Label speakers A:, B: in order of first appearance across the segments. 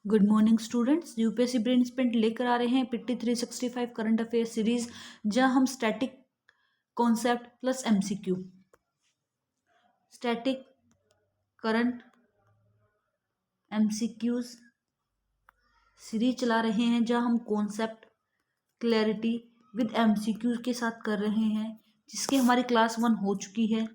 A: Good morning students. UPSC brain spent लेकर आ रहे हैं पिट्टी 365 करंट अफेयर सीरीज, जहां हम static concept plus MCQ static current MCQs series चला रहे हैं, जहां हम कॉन्सेप्ट क्लैरिटी विद एमसीक्यूज के साथ कर रहे हैं, जिसकी हमारी क्लास 1 हो चुकी है।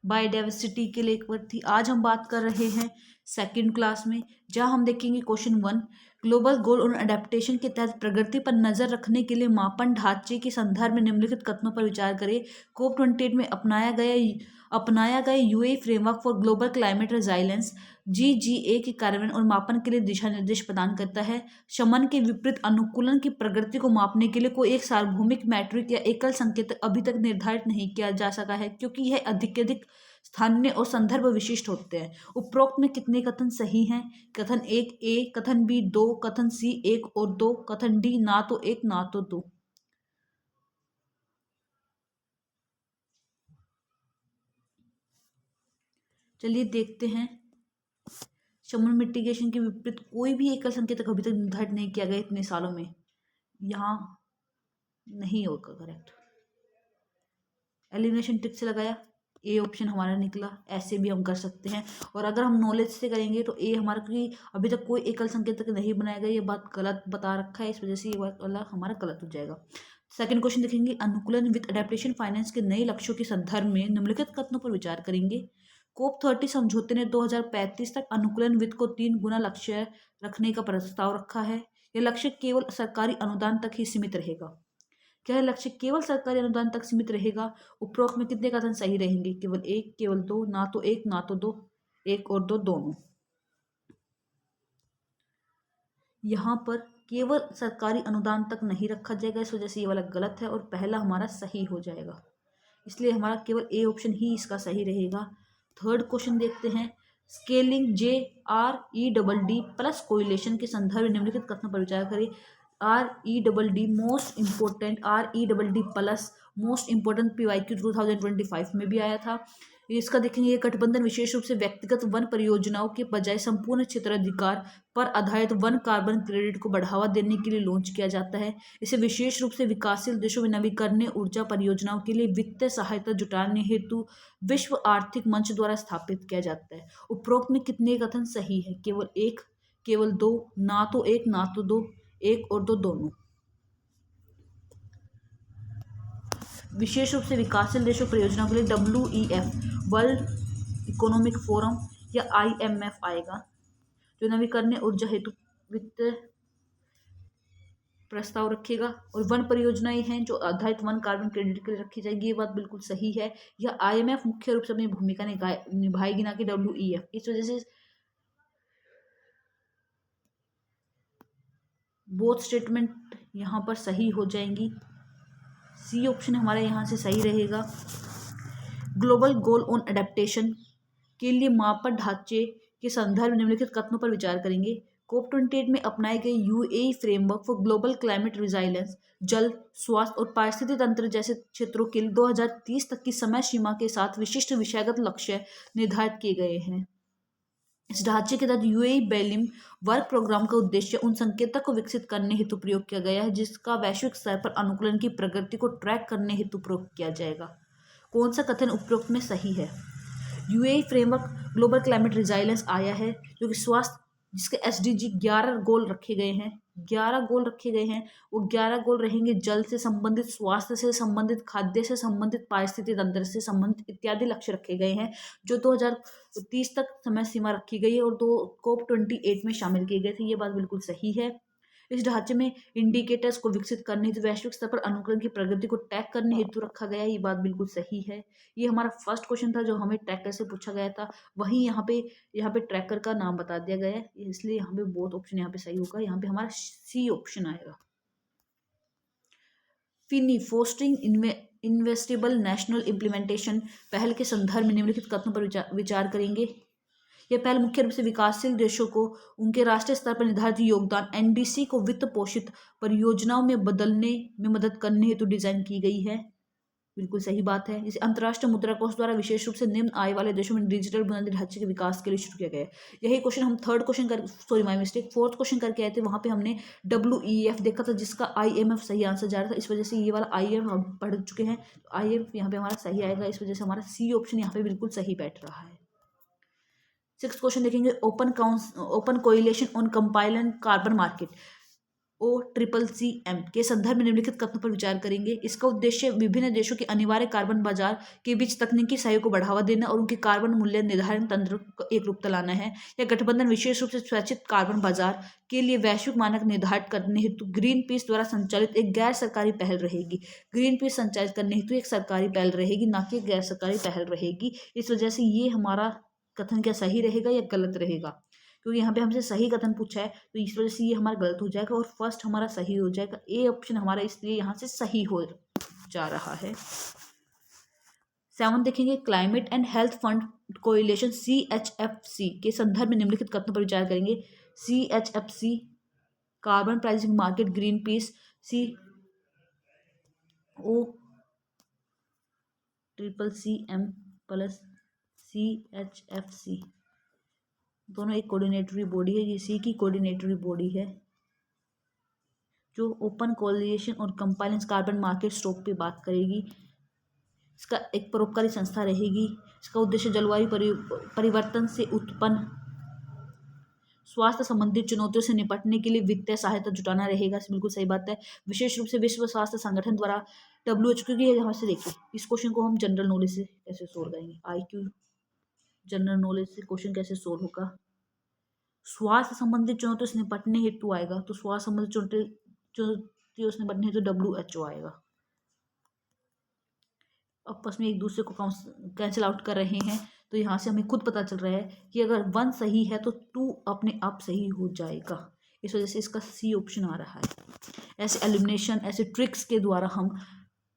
A: बायोडाइवर्सिटी के लिए एक बार थी। आज हम बात कर रहे हैं सेकंड क्लास में, जहां हम देखेंगे क्वेश्चन 1। ग्लोबल गोल और अडेप्टेशन के तहत प्रगति पर नजर रखने के लिए मापन ढांचे के संदर्भ में निम्नलिखित कथनों पर विचार करें। COP28 में अपनाया गया UAE framework for global climate resilience GGA के कार्यान्वयन और मापन के लिए दिशा निर्देश प्रदान करता है। शमन के विपरीत अनुकूलन की प्रगति को मापने के लिए कोई एक सार्वभौमिक मैट्रिक या एकल संकेतक अभी तक निर्धारित नहीं किया जा सका है, क्योंकि यह अधिक स्थानीय और संदर्भ विशिष्ट होते हैं। उपरोक्त में कितने कथन सही हैं? कथन 1 ए, कथन बी 2, कथन सी 1 और 2, कथन डी ना तो 1 ना तो 2। चलिए देखते हैं। शमन मिटिगेशन के विपरीत कोई भी एकल संकेतक अभी तक निर्धारित नहीं किया गया इतने सालों में। यहाँ नहीं होगा करेक्ट। एलिमिनेशन ट्रिक से लगाया, ए ऑप्शन हमारा निकला। ऐसे भी हम कर सकते हैं। और अगर हम नॉलेज से करेंगे तो ए हमारा, क्योंकि अभी तक कोई एकल संकेतक नहीं बनाया गया, ये बात गलत बता रखा है, इस वजह से ये बात वाला हमारा गलत हो जाएगा। सेकंड क्वेश्चन देखेंगे। अनुकूलन विद अडेप्टेशन फाइनेंस के नए लक्ष्यों के संदर्भ में निम्नलिखित कथनों पर विचार करेंगे। COP30 समझौते ने 2035 तक अनुकूलन वित्त को 3 गुना लक्ष्य रखने का प्रस्ताव रखा है। यह लक्ष्य केवल सरकारी अनुदान तक ही सीमित रहेगा। क्या यह लक्ष्य केवल सरकारी अनुदान तक सीमित रहेगा? उपरोक्त में कितने कथन सही रहेंगे? केवल 1, केवल 2, ना तो 1 ना तो 2, 1 और 2 दोनों। यहाँ पर केवल सरकारी अनुदान तक नहीं रखा जाएगा, इस वजह से ये वाला गलत है और पहला हमारा सही हो जाएगा। इसलिए हमारा केवल ए ऑप्शन ही इसका सही रहेगा। थर्ड क्वेश्चन देखते हैं। स्केलिंग JREDD प्लस कोरिलेशन के संदर्भ में निम्नलिखित कथनों पर विचार करें। REDD most important, REDD plus most important PYQ 2025 में भी आया था। इसका देखेंगे, ये गठबंधन विशेष रूप से व्यक्तिगत वन परियोजनाओं के बजाय संपूर्ण क्षेत्राधिकार पर आधारित वन कार्बन क्रेडिट को बढ़ावा देने के लिए लॉन्च किया जाता है। इसे विशेष रूप से विकासशील देशों में नवीकरणीय ऊर्जा परियोजनाओं के लिए वित्तीय सहायता जुटाने हेतु विश्व आर्थिक मंच द्वारा स्थापित किया जाता है। उपरोक्त में कितने कथन सही है? केवल 1, केवल 2, ना तो 1 ना तो 2, 1 और 2 दोनों। विशेष रूप से विकासशील देशों परियोजनाओं के लिए WEF वर्ल्ड इकोनॉमिक फोरम या IMF आएगा, जो नवीकरणीय ऊर्जा हेतु वित्तीय प्रस्ताव रखेगा। और वन परियोजनाएं हैं जो आधारित वन कार्बन क्रेडिट के लिए रखी जाएगी, ये बात बिल्कुल सही है। यह IMF मुख्य रूप से अपनी भूमिका निभाएगी, ना कि WEF। इस वजह से बोथ स्टेटमेंट यहाँ पर सही हो जाएंगी। सी ऑप्शन हमारा यहाँ से सही रहेगा। ग्लोबल गोल ऑन अडेप्टेशन के लिए मापन ढांचे के संदर्भ में निम्नलिखित कथनों पर विचार करेंगे। COP28 में अपनाए गए UAE framework for global climate resilience जल, स्वास्थ्य और पारिस्थितिक तंत्र जैसे क्षेत्रों के लिए 2030 तक की समय सीमा के साथ विशिष्ट विषयगत लक्ष्य निर्धारित किए गए हैं। इस ढांचे के तहत यूएई बेलिम वर्क प्रोग्राम का उद्देश्य उन संकेतक को विकसित करने हेतु प्रयोग किया गया है, जिसका वैश्विक स्तर पर अनुकूलन की प्रगति को ट्रैक करने हेतु प्रयोग किया जाएगा। कौन सा कथन उपरोक्त में सही है? UAE framework global climate resilience आया है, जो कि स्वास्थ्य, जिसके SDG 11 गोल रखे गए हैं। 11 गोल रखे गए हैं। वो 11 गोल रहेंगे जल से संबंधित, स्वास्थ्य से संबंधित, खाद्य से संबंधित, पारिस्थितिक तंत्र से संबंधित इत्यादि लक्ष्य रखे गए हैं, जो 2030 तक समय सीमा रखी गई है और COP28 में शामिल किए गए थे। ये बात बिल्कुल सही है। इस ढांचे में इंडिकेटर्स को विकसित करने हेतु वैश्विक स्तर पर अनुकूलन की प्रगति को ट्रैक करने हेतु रखा गया है। ये बात बिल्कुल सही है। ये हमारा फर्स्ट क्वेश्चन था जो हमें ट्रैकर से पूछा गया था, वहीं यहाँ पे ट्रैकर का नाम बता दिया गया है, इसलिए यहाँ पे बोथ ऑप्शन यहाँ पे सही होगा। यहाँ पे हमारा सी ऑप्शन आएगा। Finney fostering investable national implementation पहल के संदर्भ में निम्नलिखित कथनों पर विचार करेंगे। यह पहल मुख्य रूप से विकासशील देशों को उनके राष्ट्रीय स्तर पर निर्धारित योगदान NDC को वित्त पोषित परियोजनाओं में बदलने में मदद करने हेतु डिजाइन की गई है। बिल्कुल सही बात है। इसे अंतर्राष्ट्रीय मुद्रा कोष द्वारा विशेष रूप से निम्न आय वाले देशों में डिजिटल बुनियादी ढांचे के विकास के लिए शुरू किया गया है। यही क्वेश्चन हम थर्ड क्वेश्चन कर sorry my mistake fourth question करके आए थे, वहां पे हमने WEF देखा था जिसका IMF सही आंसर जा रहा था। इस वजह से ये वाला IMF हम पढ़ चुके हैं, तो IMF यहाँ पे हमारा सही आएगा। इस वजह से हमारा C ऑप्शन यहाँ पे बिल्कुल सही बैठ रहा है। सिक्स क्वेश्चन देखेंगे, open coalition on compliant carbon market OCCM के संदर्भ में निम्नलिखित कथनों पर विचार करेंगे। इसका उद्देश्य विभिन्न देशों के अनिवार्य कार्बन बाजार के बीच तकनीकी सहयोग को बढ़ावा देना और उनके कार्बन मूल्य निर्धारण तंत्र को एक रूपता लाना है। यह गठबंधन विशेष रूप से स्वैच्छिक कार्बन बाजार के लिए वैश्विक मानक निर्धारित करने हेतु ग्रीन पीस द्वारा संचालित एक गैर सरकारी पहल रहेगी। ग्रीन पीस संचालित करने हेतु एक सरकारी पहल रहेगी, ना कि गैर सरकारी पहल रहेगी। इस वजह से ये हमारा कथन क्या सही रहेगा या गलत रहेगा, क्योंकि यहाँ पे हमसे सही कथन पूछा है, तो इस वजह से ये हमारा गलत हो जाएगा और फर्स्ट हमारा सही हो जाएगा। ए ऑप्शन हमारा इसलिए यहाँ से सही हो जा रहा है। 7 देखेंगे, climate and health fund coalition CHFC के संदर्भ में निम्नलिखित कथनों पर विचार करेंगे। CHFC carbon pricing market green peas COCCM plus CHFC दोनों एक कोऑर्डिनेटरी बॉडी है। ये सी की कोऑर्डिनेटरी बॉडी है जो ओपन कोलिएशन और कंपाइलेंस कार्बन मार्केट स्टॉक पे बात करेगी। इसका एक परोपकारी संस्था रहेगी। इसका उद्देश्य जलवायु परिवर्तन से उत्पन्न स्वास्थ्य संबंधित चुनौतियों से निपटने के लिए वित्तीय सहायता जुटाना रहेगा। बिल्कुल सही बात है। विशेष रूप से विश्व स्वास्थ्य संगठन द्वारा WHO, क्योंकि यहाँ से देखिए इस क्वेश्चन को हम जनरल नॉलेज से कैसे सोल्व करेंगे। IQ जनरल नॉलेज से क्वेश्चन कैसे सोल्व होगा। स्वास्थ्य संबंधित चुनौतियों से निपटने हेतु आएगा, तो स्वास्थ्य संबंधित चुनौतियों से निपटने हेतु WHO आएगा। आपस में एक दूसरे को कैंसिल आउट कर रहे हैं, तो यहाँ से हमें खुद पता चल रहा है कि अगर 1 सही है तो 2 अपने आप सही हो जाएगा। इस वजह से इसका C ऑप्शन आ रहा है। ऐसे एलिमिनेशन, ऐसे ट्रिक्स के द्वारा हम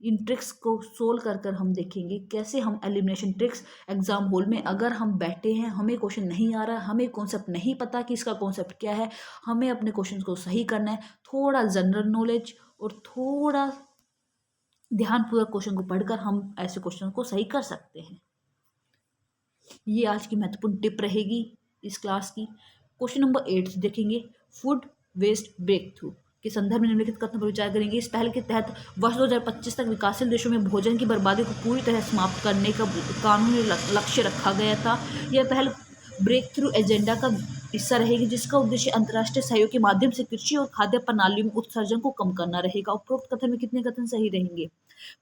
A: इन ट्रिक्स को सोल्व कर कर हम देखेंगे कैसे हम एलिमिनेशन ट्रिक्स एग्जाम हॉल में अगर हम बैठे हैं, हमें क्वेश्चन नहीं आ रहा, हमें कॉन्सेप्ट नहीं पता कि इसका कॉन्सेप्ट क्या है, हमें अपने क्वेश्चन को सही करना है। थोड़ा जनरल नॉलेज और थोड़ा ध्यानपूर्वक क्वेश्चन को पढ़कर हम ऐसे क्वेश्चन को सही कर सकते हैं। ये आज की महत्वपूर्ण टिप रहेगी इस क्लास की। क्वेश्चन नंबर 8 देखेंगे, फूड वेस्ट ब्रेक थ्रू के संदर्भ में निम्नलिखित कथनों पर विचार करेंगे। इस पहल के तहत वर्ष 2025 तक विकासशील देशों में भोजन की बर्बादी को पूरी तरह समाप्त करने का कानूनी लक्ष्य रखा गया था। यह पहल ब्रेक थ्रू एजेंडा का हिस्सा रहेगी, जिसका उद्देश्य अंतर्राष्ट्रीय सहयोग के माध्यम से कृषि और खाद्य प्रणालियों में उत्सर्जन को कम करना रहेगा। उपरोक्त कथन में कितने कथन सही रहेंगे?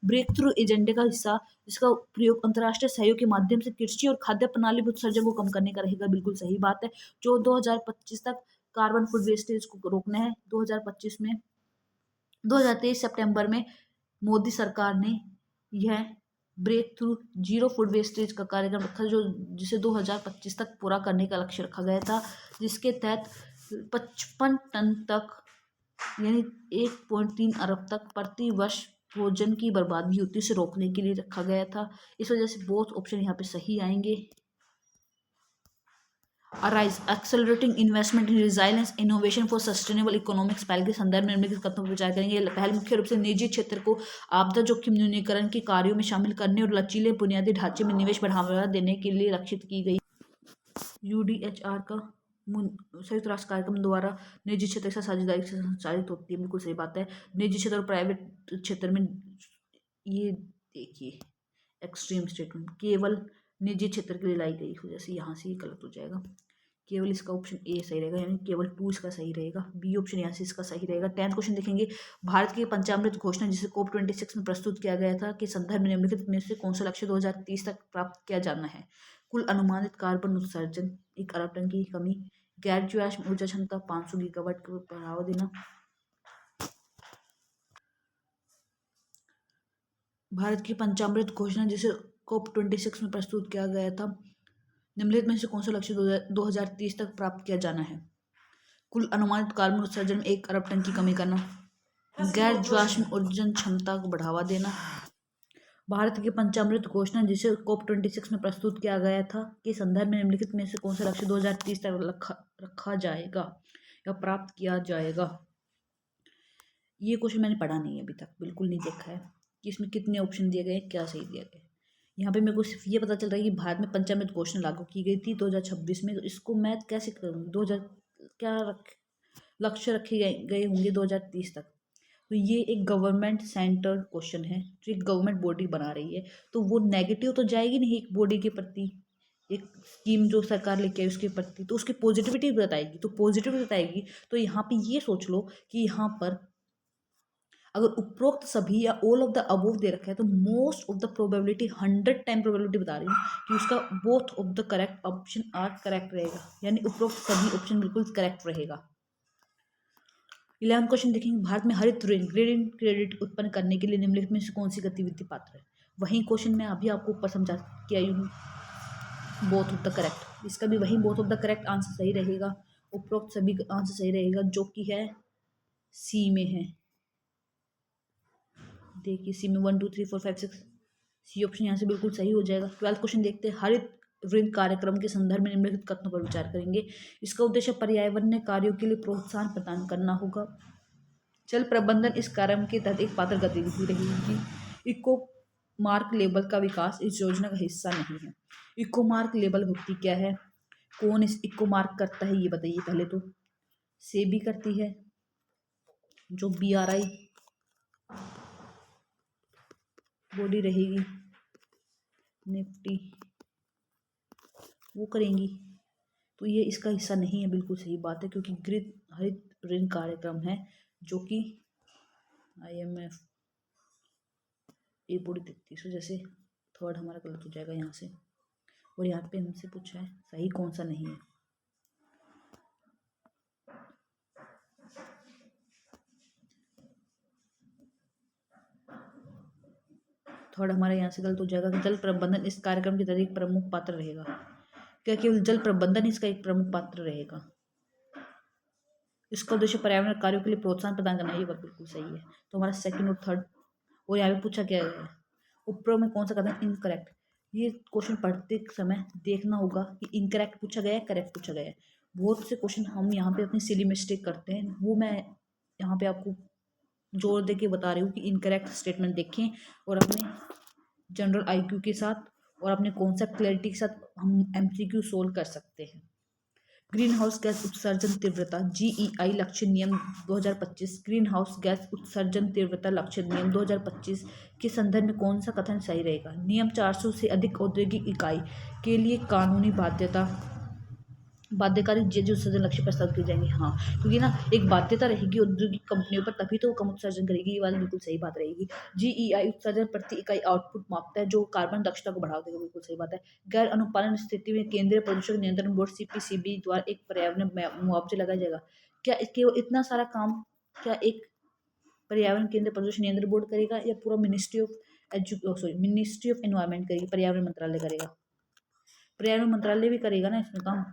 A: ब्रेक थ्रू एजेंडे का हिस्सा जिसका प्रयोग अंतर्राष्ट्रीय सहयोग के माध्यम से कृषि और खाद्य प्रणाली में उत्सर्जन को कम करने का रहेगा। बिल्कुल सही बात है। जो 2025 तक कार्बन फूड वेस्टेज को रोकना है। 2025 में 2023 सितंबर में मोदी सरकार ने यह breakthrough zero food wastage का कार्यक्रम रखा, जो जिसे 2025 तक पूरा करने का लक्ष्य रखा गया था, जिसके तहत 55 टन तक यानी 1.3 अरब तक प्रति वर्ष भोजन की बर्बादी होती है, उसे रोकने के लिए रखा गया था। इस वजह से बोथ ऑप्शन यहाँ पे सही आएंगे। Arise accelerating investment in resilience innovation for sustainable economics पहल के संदर्भ में निम्नलिखित कथनों पर विचार करेंगे। पहल मुख्य रूप से निजी क्षेत्र को आपदा जोखिम न्यूनीकरण के कार्यों में शामिल करने और लचीले बुनियादी ढांचे में निवेश बढ़ावा देने के लिए लक्षित की गई। UDHR का संयुक्त राष्ट्र कार्यक्रम द्वारा निजी क्षेत्र के साथ साझेदारी से संचालित होती है। बिल्कुल सही बात है। निजी क्षेत्र और प्राइवेट क्षेत्र में ये देखिए एक्सट्रीम स्टेटमेंट केवल निजी क्षेत्र के लिए लाई गई हो, जैसे यहाँ से ये गलत हो जाएगा। केवल इसका ऑप्शन ए सही रहेगा, यानी केवल 2 इसका सही रहेगा। बी ऑप्शन यहाँ से इसका सही रहेगा। 10th क्वेश्चन देखेंगे, भारत की पंचामृत घोषणा जिसे COP26 में प्रस्तुत किया गया था के संदर्भ में निम्नलिखित में से कौन सा लक्ष्य 2030 तक प्राप्त किया जाना है? कुल अनुमानित कार्बन उत्सर्जन 1 अरब टन की कमी, गैर जीवाश्म ऊर्जा क्षमता 500 गीगावाट को बढ़ावा देना। भारत की पंचामृत घोषणा जिसे COP26 में प्रस्तुत किया गया था, निम्नलिखित में से कौन सा लक्ष्य 2030 तक प्राप्त किया जाना है? कुल अनुमानित कार्बन उत्सर्जन में 1 अरब टन की कमी करना, गैर जीवाश्म ऊर्जा क्षमता को बढ़ावा देना। भारत की पंचामृत घोषणा जिसे COP26 में प्रस्तुत किया गया था के संदर्भ में निम्नलिखित में से कौन सा लक्ष्य 2030 तक रखा जाएगा या प्राप्त किया जाएगा? ये क्वेश्चन मैंने पढ़ा नहीं है अभी तक, बिल्कुल नहीं देखा है। कि इसमें कितने ऑप्शन दिए गए हैं, क्या सही दिया गया है। यहाँ पे मेरे को सिर्फ ये पता चल रहा है कि भारत में पंचामृत घोषणा लागू की गई थी 2026 में, तो इसको मैं कैसे करूँगी 2000 क्या लक्ष्य रखे गए होंगे 2030 तक। तो ये एक गवर्नमेंट सेंटर क्वेश्चन है जो एक गवर्नमेंट बॉडी बना रही है, तो वो नेगेटिव तो जाएगी नहीं एक बॉडी के प्रति, एक स्कीम जो सरकार लेके आई उसके प्रति, तो उसकी पॉजिटिविटी बताएगी। तो पॉजिटिव बताएगी तो यहाँ पे ये सोच लो कि यहाँ पर अगर उपरोक्त सभी या ऑल ऑफ द अबोव दे रखा है तो most of the probability 100 time probability बता रही हूँ कि उसका both of the correct option are correct रहेगा, यानी उपरोक्त सभी ऑप्शन बिल्कुल करेक्ट रहेगा। 11 क्वेश्चन देखेंगे, भारत में हरित ऋण ग्रीन क्रेडिट उत्पन्न करने के लिए निम्नलिखित में से कौन सी गतिविधि पात्र है। वही क्वेश्चन मैं अभी आपको ऊपर समझा के आई हूँ, बोथ ऑफ द करेक्ट, इसका भी वही both of the correct answer सही रहेगा, उपरोक्त सभी आंसर सही रहेगा, जो कि है सी में है। देखिए सी में 1 2 3 4 5 6 सी ऑप्शन यहाँ से बिल्कुल सही हो जाएगा। 12 क्वेश्चन देखते हैं, हरित ऋण कार्यक्रम के संदर्भ में निम्नलिखित कथनों पर विचार करेंगे। इसका उद्देश्य पर्यावरणीय कार्यों के लिए प्रोत्साहन प्रदान करना होगा। जल प्रबंधन इस कार्यक्रम के तहत एक पात्र गतिविधि रहेगी। इको मार्क लेबल का विकास इस योजना का हिस्सा नहीं है। इको मार्क लेबल होती क्या है, कौन इस इको मार्क करता है ये बताइए पहले तो। सेबी करती है, जो BRI बॉडी रहेगी, निफ्टी वो करेंगी, तो ये इसका हिस्सा नहीं है, बिल्कुल सही बात है, क्योंकि हरित ऋण कार्यक्रम है जो कि IMF ये बॉडी देखती है, इस वजह से थर्ड हमारा गलत हो जाएगा यहाँ से। और यहाँ पे हमसे पूछा है सही कौन सा नहीं है, थर्ड हमारा यहाँ से गलत हो जाएगा कि जल प्रबंधन इस कार्यक्रम के तहत एक प्रमुख पात्र रहेगा। क्या केवल जल प्रबंधन इसका एक प्रमुख पात्र रहेगा। इसका उद्देश्य पर्यावरण कार्यों के लिए प्रोत्साहन प्रदान करना, ये बात बिल्कुल सही है। तो हमारा सेकंड और थर्ड, और यहाँ पे पूछा क्या है उपरोक्त में कौन सा कदम इनकरेक्ट। ये क्वेश्चन पढ़ते समय देखना होगा कि इनकरेक्ट पूछा गया है करेक्ट पूछा गया है। बहुत से क्वेश्चन हम यहाँ पे अपनी सिली मिस्टेक करते हैं, वो मैं यहाँ पे आपको जोर दे के बता रही हूँ कि इनकरेक्ट स्टेटमेंट देखें और अपने जनरल IQ के साथ और अपने कॉन्सेप्ट क्लैरिटी के साथ हम MCQ सोल्व कर सकते हैं। ग्रीन हाउस गैस उत्सर्जन तीव्रता GEI लक्ष्य नियम 2025, ग्रीन हाउस गैस उत्सर्जन तीव्रता लक्ष्य नियम 2025 के संदर्भ में कौन सा कथन सही रहेगा। नियम 400 से अधिक औद्योगिक इकाई के लिए कानूनी बाध्यकारी जो उत्सर्जन लक्ष्य प्रस्तावित किए जाएंगे। हाँ, क्योंकि ना एक बाध्यता रहेगी औद्योगिक कंपनियों पर, तभी तो वो कम उत्सर्जन करेगी, ये बात बिल्कुल सही बात रहेगी। GEI उत्सर्जन प्रति इकाई आउटपुट मापता है जो कार्बन दक्षता को बढ़ावा देगा, बिल्कुल सही बात है। गैर अनुपालन स्थिति में केंद्रीय प्रदूषण नियंत्रण बोर्ड CPCB द्वारा एक पर्यावरण मुआवजा लगाया जाएगा। क्या केवल इतना सारा काम क्या एक पर्यावरण केंद्रीय प्रदूषण नियंत्रण बोर्ड करेगा या पूरा मिनिस्ट्री ऑफ एनवायरमेंट करेगी, पर्यावरण मंत्रालय करेगा। पर्यावरण मंत्रालय भी करेगा ना इसमें काम,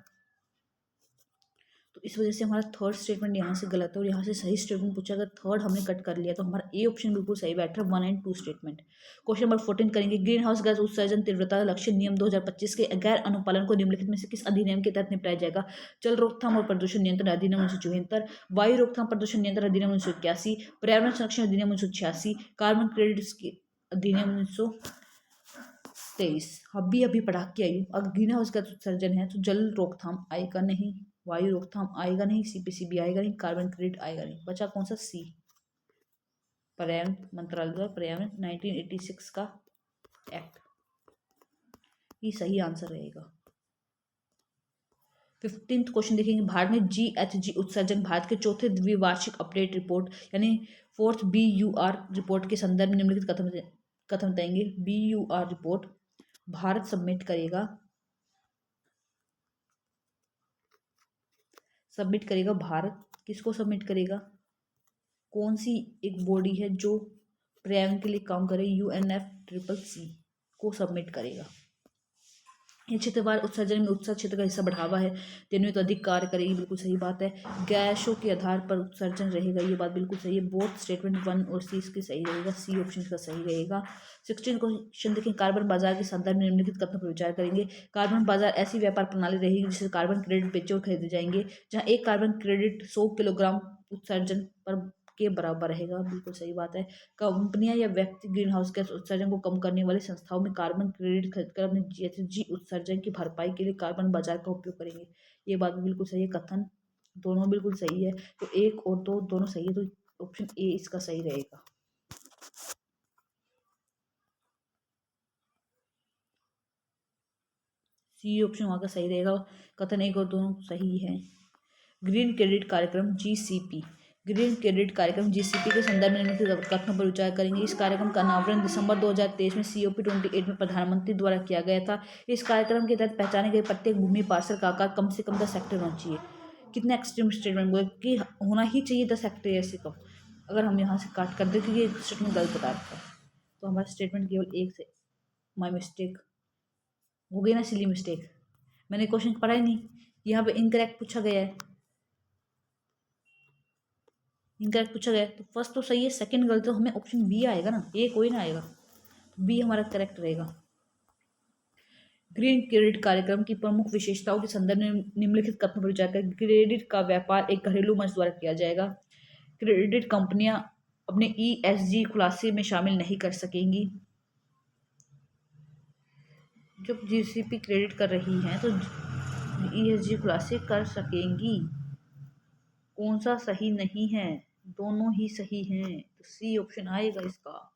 A: तो इस वजह से हमारा थर्ड स्टेटमेंट यहाँ से गलत है और यहाँ से सही स्टेटमेंट पूछा, अगर थर्ड हमने कट कर लिया तो हमारा A ऑप्शन बिल्कुल सही बैठ रहा है, 1 और 2 स्टेटमेंट। क्वेश्चन नंबर 14 करेंगे, ग्रीन हाउस गैस उत्सर्जन तीव्रता लक्ष्य नियम 2025 के गैर अनुपालन को निम्नलिखित में से किस अधिनियम के तहत निपटाया जाएगा। जल रोकथाम और प्रदूषण नियंत्रण अधिनियम 1974, वायु रोकथाम प्रदूषण नियंत्रण अधिनियम 1981, पर्यावरण संरक्षण अधिनियम 1986, कार्बन क्रेडिट अधिनियम 1923। अभी पढ़ा के आई हूँ, अगर ग्रीन हाउस गैस उत्सर्जन है तो जल रोकथाम आएगा नहीं, वायु रोकथाम आएगा नहीं, CPCB आएगा नहीं, कार्बन क्रेडिट आएगा नहीं, बचा कौन सा C, पर्यावरण मंत्रालय द्वारा पर्यावरण 1986 का एक्ट, ये सही आंसर रहेगा। 15th क्वेश्चन देखेंगे, भारत में GHG उत्सर्जन भारत के चौथे द्विवार्षिक अपडेट रिपोर्ट यानी 4th BUR रिपोर्ट के संदर्भ में निम्नलिखित कथन बताएंगे। BUR रिपोर्ट भारत सबमिट करेगा भारत किसको सबमिट करेगा, कौन सी एक बॉडी है जो पर्यावरण के लिए काम करे, UNFCCC को सबमिट करेगा। ये क्षेत्रवार उत्सर्जन में उत्सर्जन क्षेत्र का हिस्सा बढ़ावा है, दिन में तो अधिक कार्य करेगी, बिल्कुल सही बात है। गैसों के आधार पर उत्सर्जन रहेगा, ये बात बिल्कुल सही है। बोथ स्टेटमेंट 1 और C इसके सही रहेगा, C ऑप्शन का सही रहेगा। 16 क्वेश्चन देखें, कार्बन बाजार के संदर्भ में निम्नलिखित कथनों पर विचार करेंगे। कार्बन बाजार ऐसी व्यापार प्रणाली रहेगी जिससे कार्बन क्रेडिट बेचे और खरीदे जाएंगे, जहाँ एक कार्बन क्रेडिट 100 किलोग्राम उत्सर्जन पर के बराबर रहेगा, बिल्कुल सही बात है। कंपनियां या व्यक्ति ग्रीन हाउस गैस उत्सर्जन को कम करने वाली संस्थाओं में कार्बन क्रेडिट खरीदकर अपने जीएचजी उत्सर्जन की भरपाई के लिए कार्बन बाजार का उपयोग करेंगे। ये बात भी बिल्कुल सही है, कथन दोनों बिल्कुल सही है। तो 1 और 2 दोनों सही है, तो ऑप्शन ए इसका सही रहेगा। सी ऑप्शन वहाँ का सही रहेगा, कथन 1 और 2 सही है। ग्रीन क्रेडिट कार्यक्रम जीसीपी, ग्रीन क्रेडिट कार्यक्रम जीसीपी के संदर्भ में निम्नलिखित कथनों पर विचार करेंगे। इस कार्यक्रम का अनावरण दिसंबर 2023 में COP28 में प्रधानमंत्री द्वारा किया गया था। इस कार्यक्रम के तहत पहचाने गए प्रत्येक भूमि पार्सल का आकार कम से कम 10 हेक्टेयर होना चाहिए। कितना एक्सट्रीम स्टेटमेंट बोले कि होना ही चाहिए 10 हेक्टेयर से कम। अगर हम यहाँ से काट कर दें क्योंकि ये स्टेटमेंट गलत बता रखा है, तो हमारा स्टेटमेंट केवल एक से माई मिस्टेक हो गई ना, सिली मिस्टेक। मैंने क्वेश्चन पढ़ा ही नहीं, यहाँ पे इनकरेक्ट पूछा गया है, इनकरेक्ट पूछा गया है। तो फर्स्ट तो सही है, सेकंड गलत, तो हमें ऑप्शन बी आएगा ना, ए कोई ना आएगा, बी हमारा करेक्ट रहेगा। ग्रीन क्रेडिट कार्यक्रम की प्रमुख विशेषताओं के संदर्भ में निम्नलिखित कथनों पर विचार करें। क्रेडिट का व्यापार एक घरेलू मंच द्वारा किया जाएगा। क्रेडिट कंपनियां अपने ESG खुलासे में शामिल नहीं कर सकेंगी। जब जीसीपी क्रेडिट कर रही हैं तो ESG खुलासे कर सकेंगी। कौन सा सही नहीं है, दोनों ही सही हैं, तो सी ऑप्शन आएगा इसका।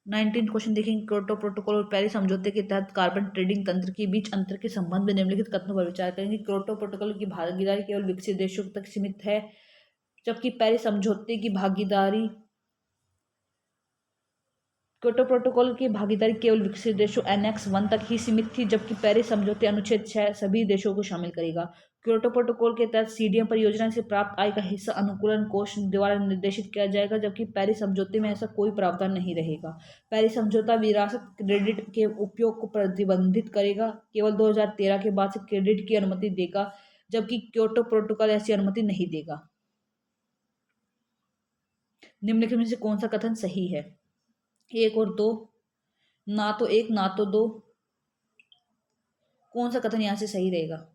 A: 19 क्वेश्चन देखेंगे। क्योटो प्रोटोकॉल और पेरिस समझौते के तहत कार्बन ट्रेडिंग तंत्र के बीच अंतर के संबंध में निम्नलिखित कथनों पर विचार करेंगे। क्योटो प्रोटोकॉल की भागीदारी केवल विकसित देशों तक सीमित है, जबकि पेरिस समझौते की भागीदारी क्योटो प्रोटोकॉल की भागीदारी केवल विकसित देशों Annex 1 तक ही सीमित थी, जबकि पेरिस समझौते अनुच्छेद 6 सभी देशों को शामिल करेगा। क्योटो प्रोटोकॉल के तहत CDM परियोजना से प्राप्त आय का हिस्सा अनुकूलन कोष द्वारा निर्देशित किया जाएगा, जबकि पेरिस समझौते में ऐसा कोई प्रावधान नहीं रहेगा। पेरिस समझौता विरासत क्रेडिट के उपयोग को प्रतिबंधित करेगा, केवल 2013 के बाद से क्रेडिट की अनुमति देगा, जबकि क्योटो प्रोटोकॉल ऐसी अनुमति नहीं देगा। निम्नलिखित में से कौन सा कथन सही है? 1 और 2, ना तो 1 ना तो 2, कौन सा कथन यहां से सही रहेगा?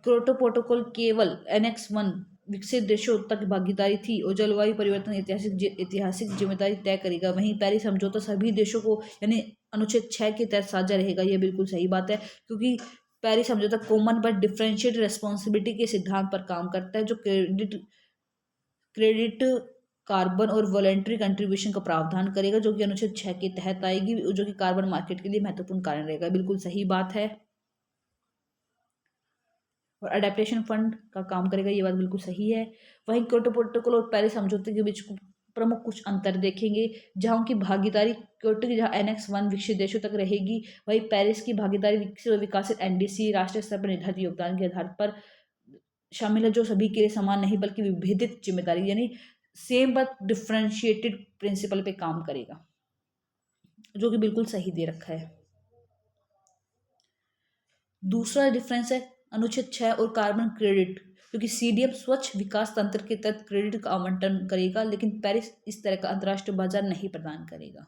A: क्योटो प्रोटोकॉल केवल Annex 1 विकसित देशों तक भागीदारी थी और जलवायु परिवर्तन ऐतिहासिक जिम्मेदारी तय करेगा। वहीं पेरिस समझौता सभी देशों को यानी अनुच्छेद 6 के तहत साझा रहेगा। यह बिल्कुल सही बात है, क्योंकि पेरिस समझौता कॉमन बट डिफरेंशिएटेड रेस्पॉन्सिबिलिटी के सिद्धांत पर काम करता है, जो क्रेडिट कार्बन और वॉलेंट्री कंट्रीब्यूशन का प्रावधान करेगा, जो कि अनुच्छेद 6 के तहत आएगी, जो कि कार्बन मार्केट के लिए महत्वपूर्ण कारण रहेगा। बिल्कुल सही बात है। और अडेप्टेशन फंड का काम करेगा, ये बात बिल्कुल सही है। वहीं क्योटो प्रोटोकॉल और पेरिस समझौते के बीच प्रमुख कुछ अंतर देखेंगे, जहां उनकी भागीदारी क्योटो की जहां Annex 1 विकसित देशों तक रहेगी, वहीं पेरिस की भागीदारी विकसित और विकासित NDC राष्ट्रीय स्तर पर निर्धारित योगदान के आधार पर शामिल है, जो सभी के लिए समान नहीं बल्कि विभेदित जिम्मेदारी यानी सेम बट डिफरेंशिएटेड प्रिंसिपल पे काम करेगा, जो कि बिल्कुल सही दे रखा है। दूसरा डिफरेंस है अनुच्छेद 6 और कार्बन क्रेडिट, क्योंकि CDM स्वच्छ विकास तंत्र के तहत क्रेडिट का आवंटन करेगा, लेकिन पेरिस इस तरह का अंतर्राष्ट्रीय बाजार नहीं प्रदान करेगा।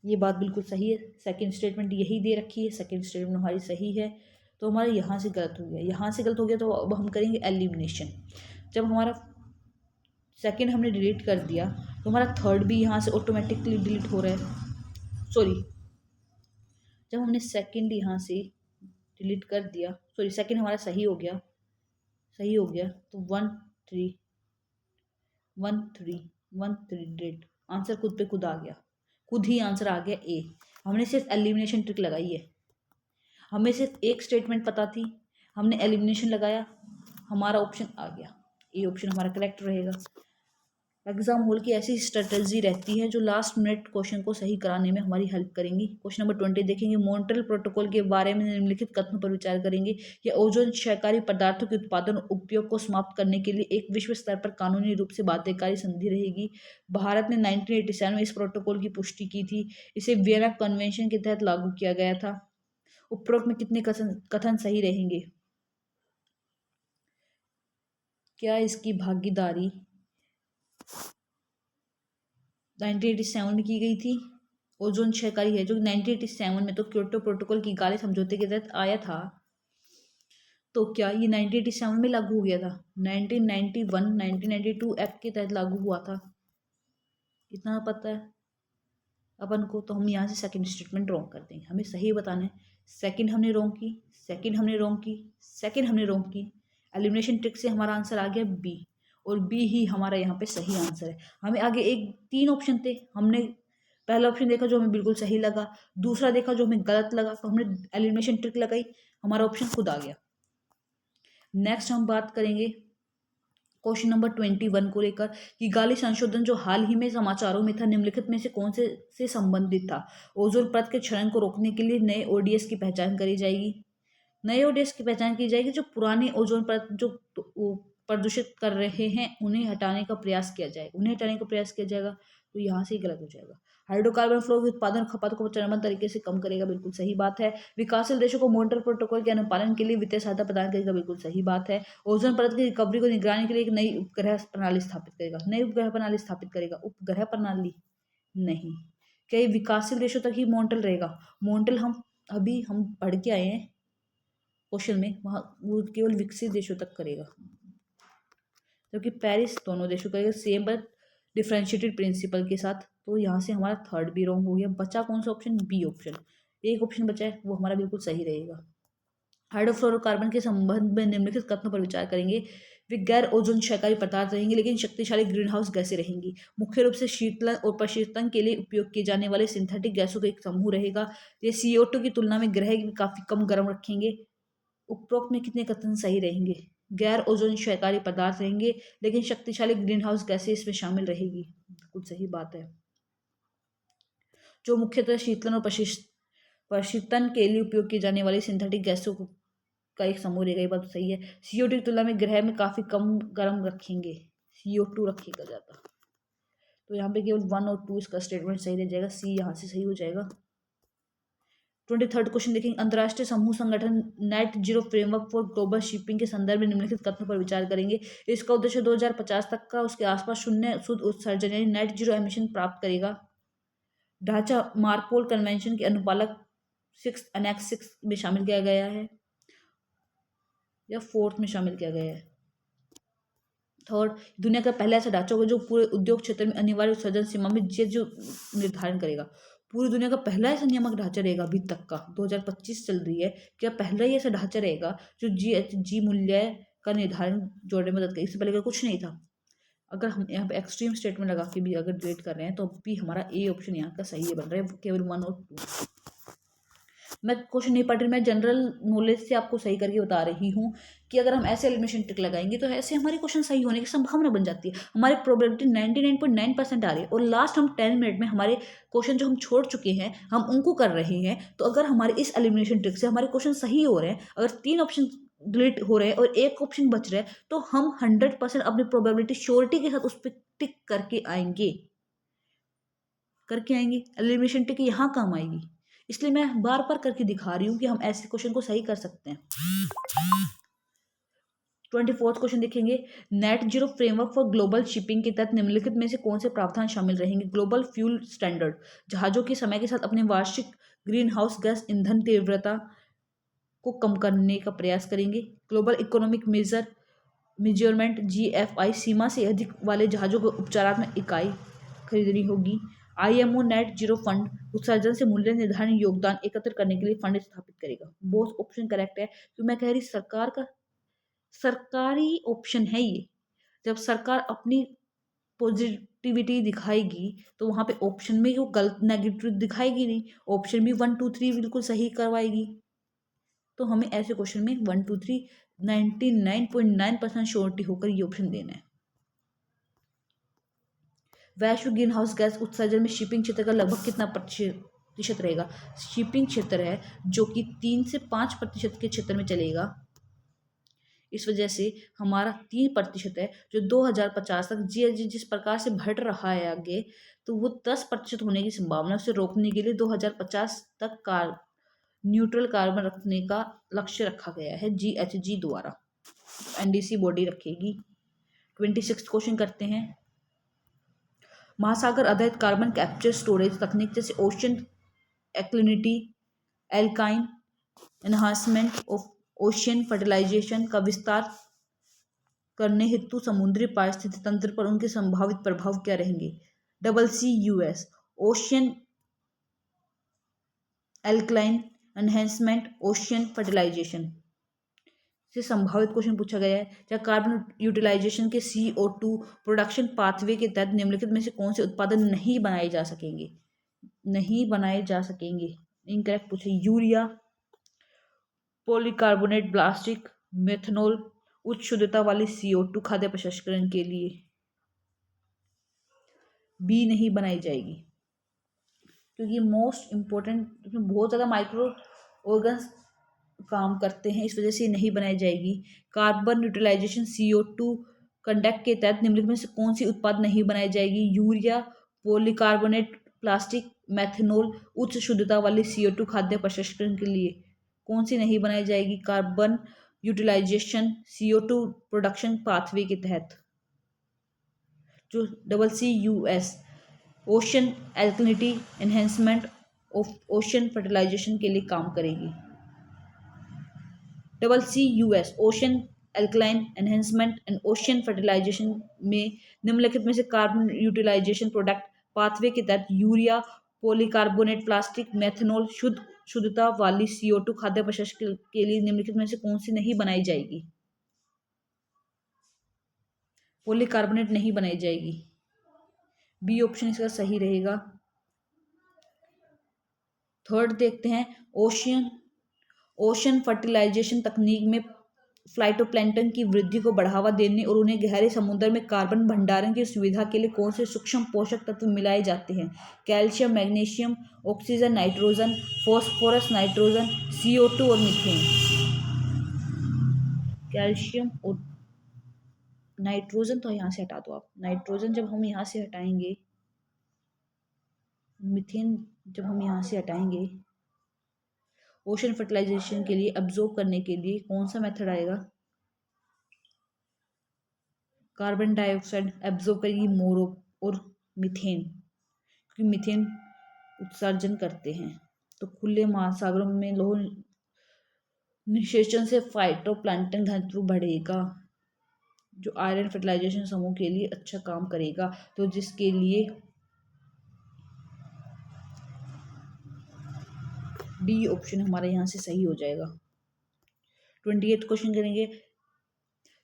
A: ये बात बिल्कुल सही है, सेकंड स्टेटमेंट यही दे रखी है, सेकंड स्टेटमेंट हमारी सही है। तो हमारा यहाँ से गलत हो गया, यहाँ से गलत हो गया, तो अब हम करेंगे एलिमिनेशन। जब हमारा सेकंड हमने डिलीट कर दिया तो हमारा थर्ड भी यहाँ से ऑटोमेटिकली डिलीट हो रहा है। सॉरी, जब हमने सेकंड यहाँ से डिलीट कर दिया, सॉरी सेकंड हमारा सही हो गया, सही हो गया, तो 1 3 डिलीट, आंसर खुद पे खुद आ गया, खुद ही आंसर आ गया ए। हमने सिर्फ एलिमिनेशन ट्रिक लगाई है, हमें सिर्फ एक स्टेटमेंट पता थी, हमने एलिमिनेशन लगाया, हमारा ऑप्शन आ गया, ए ऑप्शन हमारा करेक्ट रहेगा। एग्जाम हॉल की ऐसी स्ट्रेटजी रहती है जो लास्ट मिनट क्वेश्चन को सही कराने में हमारी हेल्प करेंगी। क्वेश्चन नंबर 20 देखेंगे। मॉन्ट्रियल प्रोटोकॉल के बारे में निम्नलिखित कथनों पर विचार करेंगे। यह ओजोन क्षयकारी पदार्थों के उत्पादन और उपयोग को समाप्त करने के लिए एक विश्व स्तर पर कानूनी रूप से बाध्यकारी संधि रहेगी। भारत ने 1987 में इस प्रोटोकॉल की पुष्टि की थी। इसे वियना कन्वेंशन के तहत लागू किया गया था। उपरोक्त में कितने कथन सही रहेंगे? क्या इसकी भागीदारी 1987 में की गई थी? ओजोन क्षयकारी है, जो 1987 में तो क्योटो प्रोटोकॉल की गाले समझौते के तहत आया था। तो क्या ये 1987 में लागू हो गया था? 1991 1992 एक्ट के तहत लागू हुआ था, इतना पता है अपन को। तो हम यहाँ से सेकंड स्टेटमेंट रॉन्ग कर देंगे, हमें सही बताना है। सेकंड हमने रॉन्ग की, सेकंड हमने रॉन्ग की, सेकंड हमने रॉन्ग की। एलिमिनेशन ट्रिक से हमारा आंसर आ गया बी, और बी ही हमारा यहाँ पे सही आंसर है। हमें आगे एक 3 ऑप्शन थे, हमने पहला ऑप्शन देखा जो हमें बिल्कुल सही लगा, दूसरा देखा जो हमें गलत लगा, तो हमने एलिमिनेशन ट्रिक लगाई, हमारा ऑप्शन खुद आ गया। नेक्स्ट हम बात करेंगे क्वेश्चन नंबर 21 को लेकर कि गाली संशोधन जो हाल ही में समाचारों में था, निम्नलिखित में से कौन से संबंधित था? ओजोन परत के क्षरण को रोकने के लिए नए ओडीएस की पहचान करी जाएगी। नए ओडीएस की पहचान की जाएगी, जो पुराने ओजोन परत जो प्रदूषित कर रहे हैं उन्हें हटाने का प्रयास किया जाएगा, उन्हें हटाने का प्रयास किया जाएगा। तो यहाँ से ही गलत हो जाएगा। हाइड्रोकार्बन फ्लो के उत्पादन खपत को चरणबद्ध तरीके से कम करेगा, बिल्कुल सही बात है। विकासशील देशों को मॉन्ट्रियल प्रोटोकॉल के अनुपालन के लिए वित्तीय सहायता प्रदान करेगा, बिल्कुल सही बात है। ओजोन परत की रिकवरी को निगरानी के लिए एक नई उपग्रह प्रणाली स्थापित करेगा, नई उपग्रह प्रणाली स्थापित करेगा। उपग्रह प्रणाली नहीं, कई विकासशील देशों तक ही मॉन्ट्रियल रहेगा। मॉन्ट्रियल हम पढ़ के आए हैं क्वेश्चन में, वहाँ वो केवल विकसित देशों तक करेगा, जबकि पेरिस दोनों देशों करेगा सेम बट डिफ्रेंशिएटेड प्रिंसिपल के साथ। तो यहाँ से हमारा थर्ड भी रॉन्ग हो गया। बचा कौन सा ऑप्शन? B option. एक ऑप्शन बचा है, वो हमारा बिल्कुल सही रहेगा। हाइड्रोफ्लोरोकार्बन के संबंध में निम्नलिखित कथनों पर विचार करेंगे। वे गैर ओजोन क्षयकारी पदार्थ रहेंगे, लेकिन शक्तिशाली ग्रीन हाउस गैसें रहेंगी। मुख्य रूप से शीतलन और प्रशीतन के लिए उपयोग किए जाने वाले सिंथेटिक गैसों का एक समूह रहेगा। ये CO2 की तुलना में ग्रह काफी कम गर्म रखेंगे। उपरोक्त में कितने कथन सही रहेंगे? गैर ओजोन क्षयकारी पदार्थ रहेंगे, लेकिन शक्तिशाली ग्रीन हाउस गैसें इसमें शामिल रहेगी, बिल्कुल सही बात है। जो मुख्यतः शीतलन और प्रशीतन के लिए उपयोग की जाने वाली सिंथेटिक गैसों का एक समूह रहेगा, ये बात तो सही है। CO2 की तुलना में ग्रह में काफी कम गर्म रखेंगे, CO2 रखेगा ज्यादा। तो यहाँ पे केवल 1 और 2 इसका स्टेटमेंट सही रह जाएगा, सी यहाँ से सही हो जाएगा। 23rd क्वेश्चन देखेंगे। अंतर्राष्ट्रीय समूह संगठन net zero framework for global shipping के संदर्भ में निम्नलिखित कथनों पर विचार करेंगे। इसका उद्देश्य 2050 तक का उसके आसपास शून्य शुद्ध उत्सर्जन यानी नेट जीरो एमिशन प्राप्त करेगा। ढांचा मार्पोल कन्वेंशन के अनुपालक 6 एनेक्स 6 में शामिल किया गया है या 4th में शामिल किया गया है। थर्ड, दुनिया का पहला ऐसा ढांचा होगा जो पूरे उद्योग क्षेत्र में अनिवार्य उत्सर्जन सीमा में जो निर्धारण करेगा। पूरी दुनिया का पहला ऐसा नियामक ढांचा रहेगा अभी तक का, 2025 चल रही है, क्या पहला ही ऐसा ढांचा रहेगा जो GHG मूल्य का निर्धारण जोड़ने में मदद करेगा। इससे पहले का कुछ नहीं था। अगर हम यहाँ पे एक्सट्रीम स्टेटमेंट लगा के भी अगर डिलीट कर रहे हैं तो भी हमारा ए ऑप्शन यहाँ का सही है बन रहा है, केवल 1 और 2। मैं क्वेश्चन नहीं पढ़ रही, मैं जनरल नॉलेज से आपको सही करके बता रही हूँ कि अगर हम ऐसे एलिमिनेशन ट्रिक लगाएंगे तो ऐसे हमारे क्वेश्चन सही होने की संभावना बन जाती है। हमारी प्रोबेबिलिटी 99.9% आ रही है, और लास्ट हम 10 मिनट में हमारे क्वेश्चन जो हम छोड़ चुके हैं हम उनको कर रहे हैं। तो अगर हमारे इस एलिमिनेशन ट्रिक से हमारे क्वेश्चन सही हो रहे हैं, अगर 3 ऑप्शन डिलीट हो रहे हैं और एक ऑप्शन बच रहा है, तो हम 100% अपनी प्रोबेबिलिटी श्योरिटी के साथ उस पर टिक करके आएंगे, एलिमिनेशन ट्रिक यहाँ काम आएगी। इसलिए मैं बार बार करके दिखा रही हूँ कि हम ऐसे क्वेश्चन को सही कर सकते हैं। 24th क्वेश्चन देखेंगे। Net zero framework for global shipping के तहत निम्नलिखित में से कौन से प्रावधान शामिल रहेंगे? ग्लोबल फ्यूल स्टैंडर्ड, जहाजों के समय के साथ अपने वार्षिक ग्रीन हाउस गैस ईंधन तीव्रता को कम करने का प्रयास करेंगे। ग्लोबल इकोनॉमिक मेजरमेंट GFI, सीमा से अधिक वाले जहाजों को उपचारात्मक इकाई खरीदनी होगी। IMO नेट जीरो फंड, उत्सर्जन से मूल्य निर्धारण योगदान एकत्र करने के लिए फंड स्थापित करेगा। बोथ ऑप्शन करेक्ट है, तो मैं कह रही सरकार का सरकारी ऑप्शन है ये। जब सरकार अपनी पॉजिटिविटी दिखाएगी तो वहां पे ऑप्शन में वो गलत नेगेटिव दिखाएगी नहीं, ऑप्शन भी 1 2 3 बिल्कुल सही करवाएगी। तो हमें ऐसे क्वेश्चन में 1 2 3 99.9% श्योरिटी होकर ये ऑप्शन देना है। वैश्विक ग्रीन हाउस गैस उत्सर्जन में शिपिंग क्षेत्र का लगभग कितना प्रतिशत रहेगा? शिपिंग क्षेत्र है जो कि 3 से 5% के क्षेत्र में चलेगा। इस वजह से हमारा 3% है, जो 2050 तक जिस प्रकार से बढ़ रहा है आगे, तो वो 10% होने की संभावना। उसे रोकने के लिए 2050 तक न्यूट्रल कार्बन रखने का लक्ष्य रखा गया है GHG द्वारा, NDC बॉडी रखेगी। 26 क्वेश्चन करते हैं। महासागर आधारित कार्बन कैप्चर स्टोरेज तकनीक जैसे ओशन एक्लिनिटी, एल्काइन एनहांसमेंट ऑफ ओशियन फर्टिलाइजेशन का विस्तार करने हेतु समुद्री पारिस्थितिक तंत्र पर उनके संभावित प्रभाव क्या रहेंगे। CCUS ocean alkaline enhancement ocean fertilisation से संभावित क्वेश्चन पूछा गया है। क्या कार्बन यूटिलाइजेशन के CO2 प्रोडक्शन पाथवे के तहत निम्नलिखित में से कौन से उत्पादन नहीं बनाए जा सकेंगे। इनकरेक्ट पूछे। यूरिया, पॉलीकार्बोनेट प्लास्टिक, मेथनॉल, उच्च शुद्धता वाली CO2 खाद्य प्रसंस्करण के लिए बी नहीं बनाई जाएगी, क्योंकि मोस्ट इम्पोर्टेंट, इसमें बहुत ज़्यादा माइक्रो ऑर्गन्स काम करते हैं, इस वजह से नहीं बनाई जाएगी। कार्बन यूटिलाइजेशन CO2 कंडक्ट के तहत निम्नलिखित में से कौन सी उत्पाद नहीं बनाई जाएगी। यूरिया, पॉलीकार्बोनेट प्लास्टिक, मेथनॉल, उच्च शुद्धता वाली CO2 खाद्य प्रसंस्करण के लिए कौन सी नहीं बनाई जाएगी। Carbon utilisation CO2 production pathway के तहत जो CCUS ocean alkalinity enhancement of ocean fertilisation के लिए काम करेगी। CCUS ocean alkaline enhancement and ocean fertilisation में निम्नलिखित में से कार्बन यूटिलाइजेशन प्रोडक्ट पाथवे के तहत यूरिया, पॉलीकार्बोनेट प्लास्टिक, मेथनॉल, शुद्धता वाली CO2 खाद्य प्रसंस्करण के लिए निम्नलिखित में से कौन सी नहीं बनाई जाएगी। पॉलीकार्बोनेट नहीं बनाई जाएगी, बी ऑप्शन इसका सही रहेगा। थर्ड देखते हैं, ओशन फर्टिलाइजेशन तकनीक में फाइटोप्लैंक्टन की वृद्धि को बढ़ावा देने और उन्हें गहरे समुद्र में कार्बन भंडारण की सुविधा के लिए कौन से सूक्ष्म पोषक तत्व मिलाए जाते हैं। Calcium, magnesium, oxygen, nitrogen, phosphorus, nitrogen, CO2 और मीथेन। कैल्शियम और नाइट्रोजन तो यहाँ से हटा दो आप। नाइट्रोजन जब हम यहाँ से हटाएंगे, मीथेन जब हम यहाँ से हटाएंगे, ओशन फर्टिलाइजेशन के लिए अब्जॉर्ब करने के लिए कौन सा मेथड आएगा। कार्बन डाइऑक्साइड एब्जॉर्ब करेगी मोर और मीथेन, क्योंकि मीथेन उत्सर्जन करते हैं। तो खुले महासागरों में लौह निषेचन से फाइटोप्लैंक्टन घनत्व बढ़ेगा, जो आयरन फर्टिलाइजेशन समूह के लिए अच्छा काम करेगा। तो जिसके लिए डी ऑप्शन हमारा यहाँ से सही हो जाएगा। 28 क्वेश्चन करेंगे।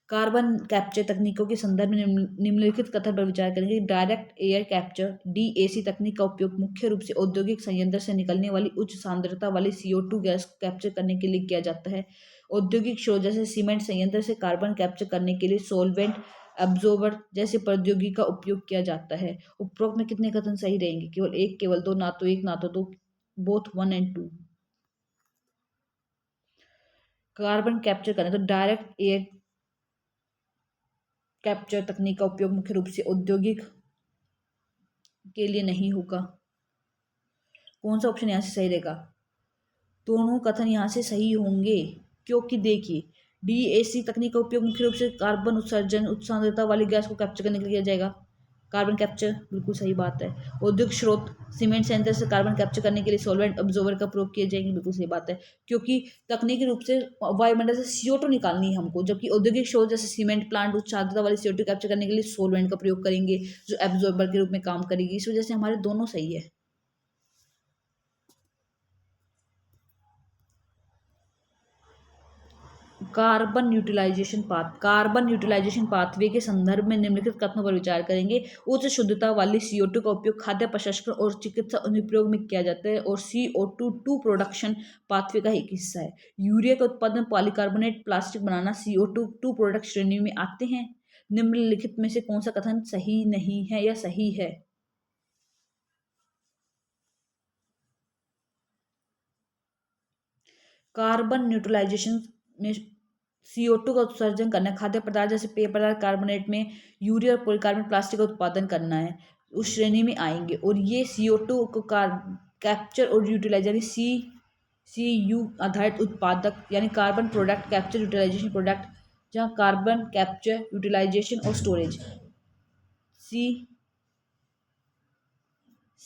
A: कार्बन कैप्चर तकनीकों के संदर्भ में निम्नलिखित कथन पर विचार करेंगे। डायरेक्ट एयर कैप्चर DAC तकनीक का उपयोग मुख्य रूप से औद्योगिक संयंत्र से निकलने वाली उच्च सांद्रता वाली CO2 गैस को कैप्चर करने के लिए किया जाता है। औद्योगिक स्रोत जैसे सीमेंट संयंत्र से कार्बन कैप्चर करने के लिए सॉल्वेंट एब्जॉर्बर जैसे प्रौद्योगिकी का उपयोग किया जाता है। उपरोक्त में कितने कथन सही रहेंगे। केवल एक, केवल दो, ना तो एक ना तो दो, बोथ 1 and 2। कार्बन कैप्चर करना, तो डायरेक्ट एयर कैप्चर तकनीक का उपयोग मुख्य रूप से औद्योगिक के लिए नहीं होगा। कौन सा ऑप्शन यहाँ से सही रहेगा। दोनों कथन यहाँ से सही होंगे, क्योंकि देखिए DAC तकनीक का उपयोग मुख्य रूप से कार्बन उत्सर्जन उच्च सांद्रता वाली गैस को कैप्चर करने के लिए किया जाएगा। कार्बन कैप्चर बिल्कुल सही बात है। औद्योगिक स्रोत सीमेंट संयंत्र से कार्बन कैप्चर करने के लिए सॉल्वेंट अब्जॉर्बर का प्रयोग किए जाएंगे, बिल्कुल सही बात है, क्योंकि तकनीकी रूप से वायुमंडल से CO2 निकालनी है हमको, जबकि औद्योगिक स्रोत जैसे सीमेंट प्लांट उच्च सांद्रता वाली CO2 कैप्चर करने के लिए सॉल्वेंट का प्रयोग करेंगे, जो एब्जॉर्बर के रूप में काम करेगी। इस वजह से हमारे दोनों सही है। कार्बन यूटिलाइजेशन पाथवे के संदर्भ में निम्नलिखित कथनों पर विचार करेंगे। उच्च शुद्धता वाली CO2 का उपयोग खाद्य प्रसंस्करण और चिकित्सा अनुप्रयोग में किया जाता है और CO2 प्रोडक्शन पाथवे का एक हिस्सा है। यूरिया के उत्पादन में पॉलीकार्बोनेट प्लास्टिक बनाना CO2 प्रोडक्ट श्रेणी में आते हैं। निम्नलिखित में से कौन सा कथन सही नहीं है या सही है। कार्बन न्यूट्रलाइजेशन में CO2 का उत्सर्जन करना है। खाद्य पदार्थ जैसे पेय पदार्थ कार्बोनेट में यूरिया और पॉलीकार्बोनेट प्लास्टिक का उत्पादन करना है, उस श्रेणी में आएंगे। और ये CO2 को कैप्चर और यूटिलाइज यानी CCU आधारित उत्पादक यानी carbon product capture utilisation product, जहाँ कार्बन कैप्चर यूटिलाइजेशन और स्टोरेज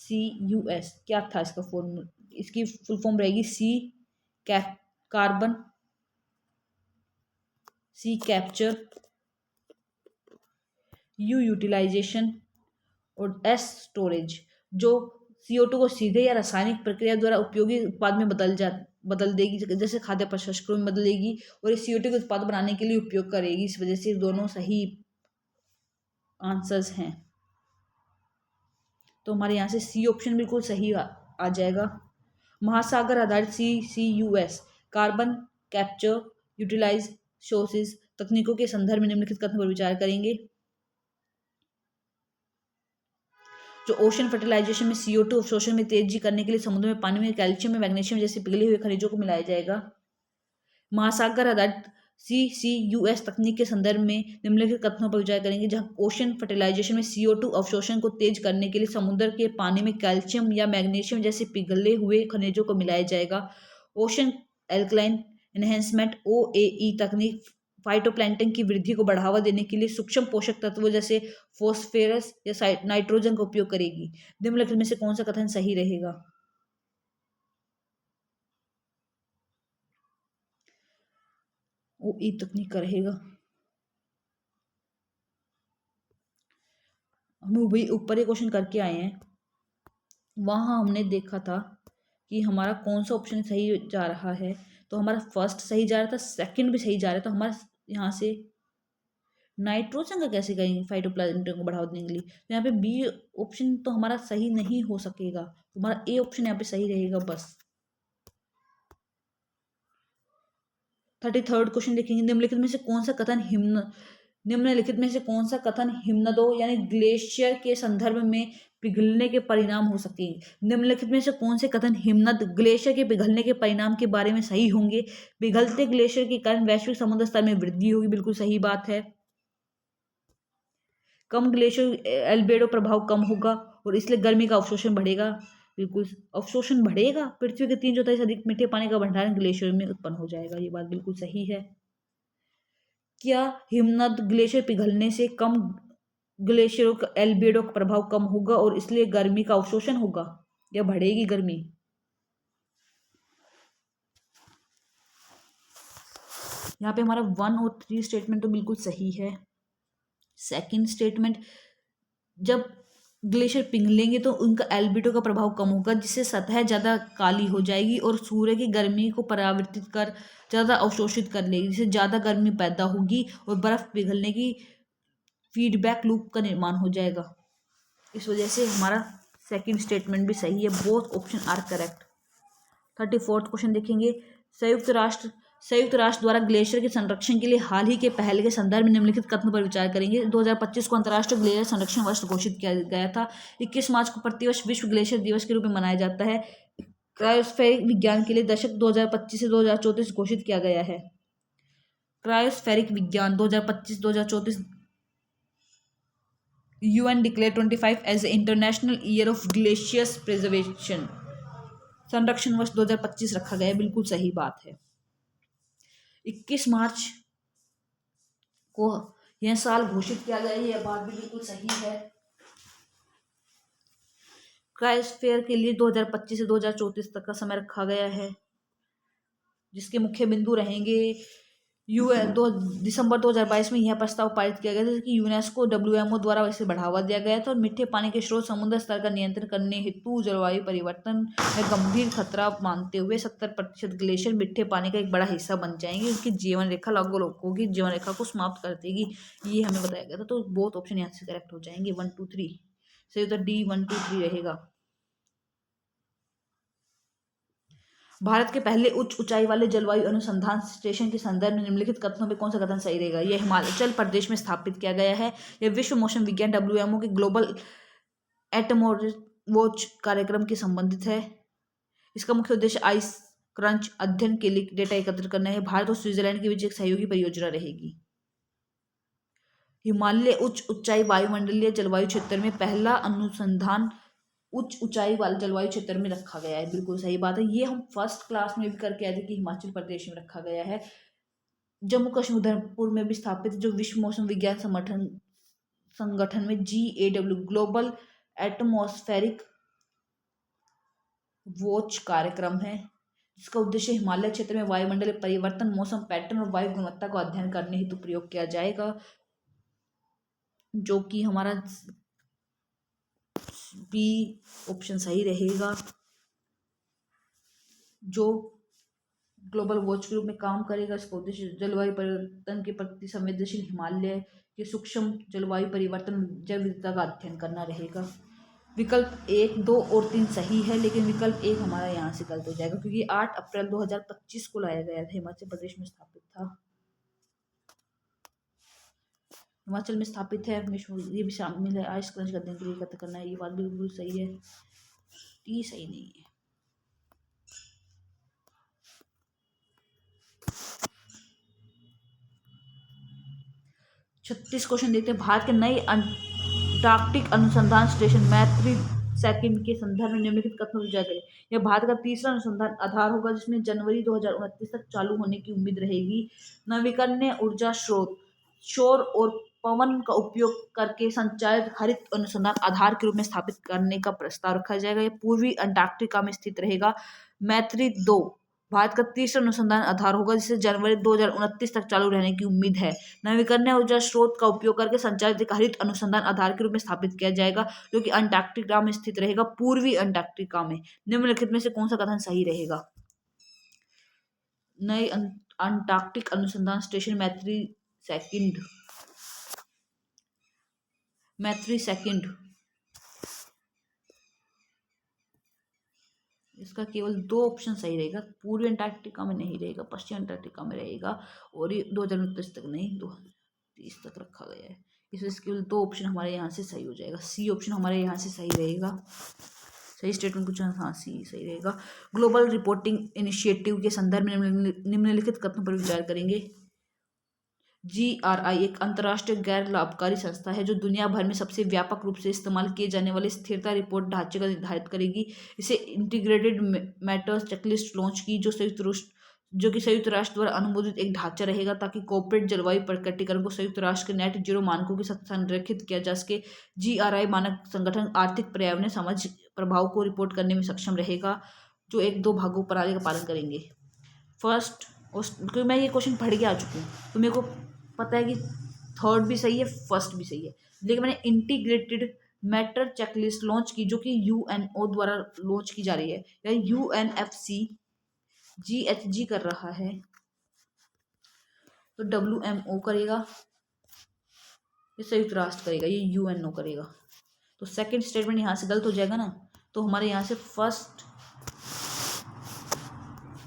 A: CUS क्या था इसका फॉर्मूला, इसकी फुल फॉर्म रहेगी carbon, C capture, U utilisation और S स्टोरेज, जो CO2 को सीधे या रासायनिक प्रक्रिया द्वारा उपयोगी उत्पाद में बदल देगी, जैसे खाद्य प्रसंस्करण में बदलेगी और इस CO2 के उत्पाद बनाने के लिए उपयोग करेगी। इस वजह से दोनों सही आंसर्स हैं। तो हमारे यहाँ से सी ऑप्शन बिल्कुल सही आ जाएगा। महासागर आधारित CCUS carbon capture utilise sources तकनीकों के संदर्भ में निम्नलिखित कथन पर विचार करेंगे। जो ओशन फर्टिलाइजेशन में CO2 अवशोषण में तेजी करने के लिए समुद्र में पानी में कैल्शियम में मैग्नीशियम जैसे पिघले हुए खनिजों को मिलाया जाएगा। महासागर आधारित CCUS तकनीक के संदर्भ में निम्नलिखित कथनों पर विचार करेंगे। जहां ओशन फर्टिलाइजेशन में CO2 अवशोषण को तेज करने के लिए समुद्र के पानी में कैल्शियम या मैग्नीशियम जैसे पिघले हुए खनिजों को मिलाया जाएगा। ओशन एल्कलाइन एनहेंसमेंट OAE तकनीक फाइटोप्लैंक्टन की वृद्धि को बढ़ावा देने के लिए सूक्ष्म पोषक तत्वों जैसे फॉस्फेरस या नाइट्रोजन का उपयोग करेगी। निम्नलिखित में से कौन सा कथन सही रहेगा? OAE तकनीक का रहेगा। हम वही ऊपर ही क्वेश्चन करके आए हैं, वहाँ हमने देखा था कि हमारा कौन सा ऑप्शन सही जा रहा है। तो हमारा फर्स्ट सही जा रहा था, सेकंड भी सही जा रहा था। तो हमारा यहाँ से नाइट्रोजन का कैसे करेंगे फाइटोप्लैंक्टन को बढ़ावा देने के लिए? तो यहाँ पे बी ऑप्शन तो हमारा सही नहीं हो सकेगा, तो हमारा ए ऑप्शन यहाँ पे सही रहेगा बस। 33rd क्वेश्चन देखेंगे। निम्नलिखित में से कौन सा कथन हिमनदों यानी ग्लेशियर के संदर्भ में पिघलने के परिणाम हो सकते हैं? निम्नलिखित में से कौन से कथन हिमनद ग्लेशियर के पिघलने के परिणाम के बारे में सही होंगे? पिघलते ग्लेशियर के कारण वैश्विक समुद्र स्तर में वृद्धि होगी, बिल्कुल सही बात है। कम ग्लेशियर एल्बेडो प्रभाव कम होगा और इसलिए गर्मी का अवशोषण बढ़ेगा, बिल्कुल अवशोषण बढ़ेगा। पृथ्वी के 3/4 से अधिक मीठे पानी का भंडारण ग्लेशियर में उत्पन्न हो जाएगा, ये बात बिल्कुल सही है। क्या हिमनद ग्लेशियर पिघलने से कम ग्लेशियरों का एल्बेडो का प्रभाव कम होगा और इसलिए गर्मी का अवशोषण होगा या बढ़ेगी गर्मी? यहाँ पे हमारा 1 और 3 स्टेटमेंट तो बिल्कुल सही है। सेकंड स्टेटमेंट, जब ग्लेशियर पिघलेंगे तो उनका एल्बिडो का प्रभाव कम होगा, जिससे सतह ज़्यादा काली हो जाएगी और सूर्य की गर्मी को परावर्तित कर ज़्यादा अवशोषित कर लेगी, जिससे ज़्यादा गर्मी पैदा होगी और बर्फ़ पिघलने की फीडबैक लूप का निर्माण हो जाएगा। इस वजह से हमारा सेकंड स्टेटमेंट भी सही है। Both option are correct. 34th question देखेंगे। संयुक्त राष्ट्र द्वारा ग्लेशियर के संरक्षण के लिए हाल ही के पहल के संदर्भ में निम्नलिखित कथनों पर विचार करेंगे। 2025 को अंतर्राष्ट्रीय ग्लेशियर संरक्षण वर्ष घोषित किया गया था। 21 मार्च को प्रतिवर्ष विश्व ग्लेशियर दिवस के रूप में मनाया जाता है। क्रायोस्फेरिक विज्ञान के लिए दशक 2025 से 2034 घोषित किया गया है। क्रायोस्फेरिक विज्ञान 2025-2034 UN declared 25 as the International Year of Glaciers Preservation। संरक्षण वर्ष 2025 रखा गया है, बिल्कुल सही बात है। 21 मार्च को यह साल घोषित किया गया है, यह बात भी बिल्कुल सही है। क्रायोस्फीयर के लिए 2025 से 2034 तक का समय रखा गया है, जिसके मुख्य बिंदु रहेंगे दिसंबर 2022 में यह प्रस्ताव पारित किया गया था कि यूनेस्को WMO द्वारा इसे बढ़ावा दिया गया था और मीठे पानी के स्रोत समुद्र स्तर का नियंत्रण करने हेतु जलवायु परिवर्तन में गंभीर खतरा मानते हुए 70% ग्लेशियर मीठे पानी का एक बड़ा हिस्सा बन जाएंगे, उनकी जीवन रेखा लोगों की जीवन रेखा को समाप्त कर देगी, ये हमें बताया गया था। तो बोथ ऑप्शन यहाँ से करेक्ट हो जाएंगे। 1 2 3 सही उत्तर D 1 2 3 रहेगा। भारत के पहले उच्च ऊंचाई वाले जलवायु अनुसंधान स्टेशन के संदर्भ में निम्नलिखित कथनों में कौन सा कथन सही रहेगा? यह हिमाचल प्रदेश में स्थापित किया गया है। यह विश्व मौसम विज्ञान WMO के ग्लोबल एटमॉस्फेरिक कार्यक्रम के संबंधित है। इसका मुख्य उद्देश्य आइस क्रंच अध्ययन के लिए डेटा एकत्र करना है। भारत और स्विट्जरलैंड के बीच एक सहयोगी परियोजना रहेगी। हिमालय उच्च ऊंचाई वायुमंडलीय जलवायु क्षेत्र में पहला अनुसंधान उच्च ऊंचाई वाले जलवायु क्षेत्र में रखा गया है, बिल्कुल सही बात है। ये हम फर्स्ट क्लास में भी करके आए थे कि हिमाचल प्रदेश में रखा गया है। जम्मू कश्मीर उधमपुर में भी स्थापित जो विश्व मौसम विज्ञान संगठन में GAW ग्लोबल एटमॉस्फेरिक वॉच कार्यक्रम है, जिसका उद्देश्य हिमालय क्षेत्र में वायुमंडलीय परिवर्तन, मौसम पैटर्न और वायु गुणवत्ता को अध्ययन करने हेतु प्रयोग किया जाएगा, जो कि हमारा बी ऑप्शन सही रहेगा। जो ग्लोबल वॉच के रूप में काम करेगा, इसका उद्देश्य जलवायु परिवर्तन के प्रति संवेदनशील हिमालय के सूक्ष्म जलवायु परिवर्तन जैव विविधता का अध्ययन करना रहेगा। विकल्प 1, 2 और 3 सही है, लेकिन विकल्प 1 हमारा यहाँ से गलत हो जाएगा, क्योंकि 8 अप्रैल 2025 को लाया गया था, हिमाचल प्रदेश में स्थापित था। हिमाचल में स्थापित है, ये भी शामिल है। आइस क्रंच करने के लिए एकत्र करना है, ये बात बिल्कुल सही है। ये सही नहीं है। 36 क्वेश्चन देखते हैं। भारत के नए अंटार्कटिक अनुसंधान स्टेशन मैत्री सेकंड के संदर्भ में निम्नलिखित कथनों पर विचार करें। यह भारत का तीसरा अनुसंधान आधार होगा, जिसमें जनवरी 2029 तक चालू होने की उम्मीद रहेगी। नवीकरणीय ऊर्जा स्रोत सौर और पवन का उपयोग करके संचालित हरित अनुसंधान आधार के रूप में स्थापित करने का प्रस्ताव रखा जाएगा। यह पूर्वी अंटार्कटिका में स्थित रहेगा। मैत्री 2 भारत का तीसरा अनुसंधान आधार होगा, जिसे जनवरी 2029 तक चालू रहने की उम्मीद है। नवीकरणीय ऊर्जा स्रोत का उपयोग करके संचालित एक हरित अनुसंधान आधार के रूप में स्थापित किया जाएगा, जो कि अंटार्कटिका में स्थित रहेगा, पूर्वी अंटार्कटिका में। निम्नलिखित में से कौन सा कथन सही रहेगा? नए अंटार्कटिक अनुसंधान स्टेशन मैत्री सेकंड इसका केवल 2 ऑप्शन सही रहेगा। पूर्वी अंटार्कटिका में नहीं रहेगा, पश्चिम अंटार्कटिका में रहेगा, और ये 2029 तक नहीं 2030 तक रखा गया है। इस वजह से केवल 2 ऑप्शन हमारे यहाँ से सही हो जाएगा। सी ऑप्शन हमारे यहाँ से सही रहेगा। सही स्टेटमेंट कुछ, हाँ सी सही रहेगा। ग्लोबल रिपोर्टिंग इनिशिएटिव के संदर्भ में निम्नलिखित कथनों पर विचार करेंगे। GRI एक अंतर्राष्ट्रीय गैर लाभकारी संस्था है, जो दुनिया भर में सबसे व्यापक रूप से इस्तेमाल किए जाने वाले स्थिरता रिपोर्ट ढांचे का निर्धारित करेगी। इसे इंटीग्रेटेड मैटर्स चेकलिस्ट लॉन्च की, जो कि संयुक्त राष्ट्र द्वारा अनुमोदित एक ढांचा रहेगा, ताकि कॉर्पोरेट जलवायु प्रकटीकरण को संयुक्त राष्ट्र के नेट जीरो मानकों के साथ संरेखित किया जा सके। GRI मानक संगठन आर्थिक, पर्यावरणीय, सामाजिक प्रभाव को रिपोर्ट करने में सक्षम रहेगा, जो 1-2 भागों प्रणाली का पालन करेंगे। फर्स्ट, क्योंकि मैं ये क्वेश्चन पढ़ के आ चुकी हूँ, तो मेरे को पता है कि थर्ड भी सही है, फर्स्ट भी सही है, लेकिन मैंने इंटीग्रेटेड मैटर चेकलिस्ट लॉन्च की, जो कि UNO द्वारा लॉन्च की जा रही है, या UNFCGHG कर रहा है, तो WMO करेगा, ये संयुक्त राष्ट्र करेगा, ये UNO करेगा। तो सेकंड स्टेटमेंट यहाँ से गलत हो जाएगा ना, तो हमारे यहाँ से फर्स्ट,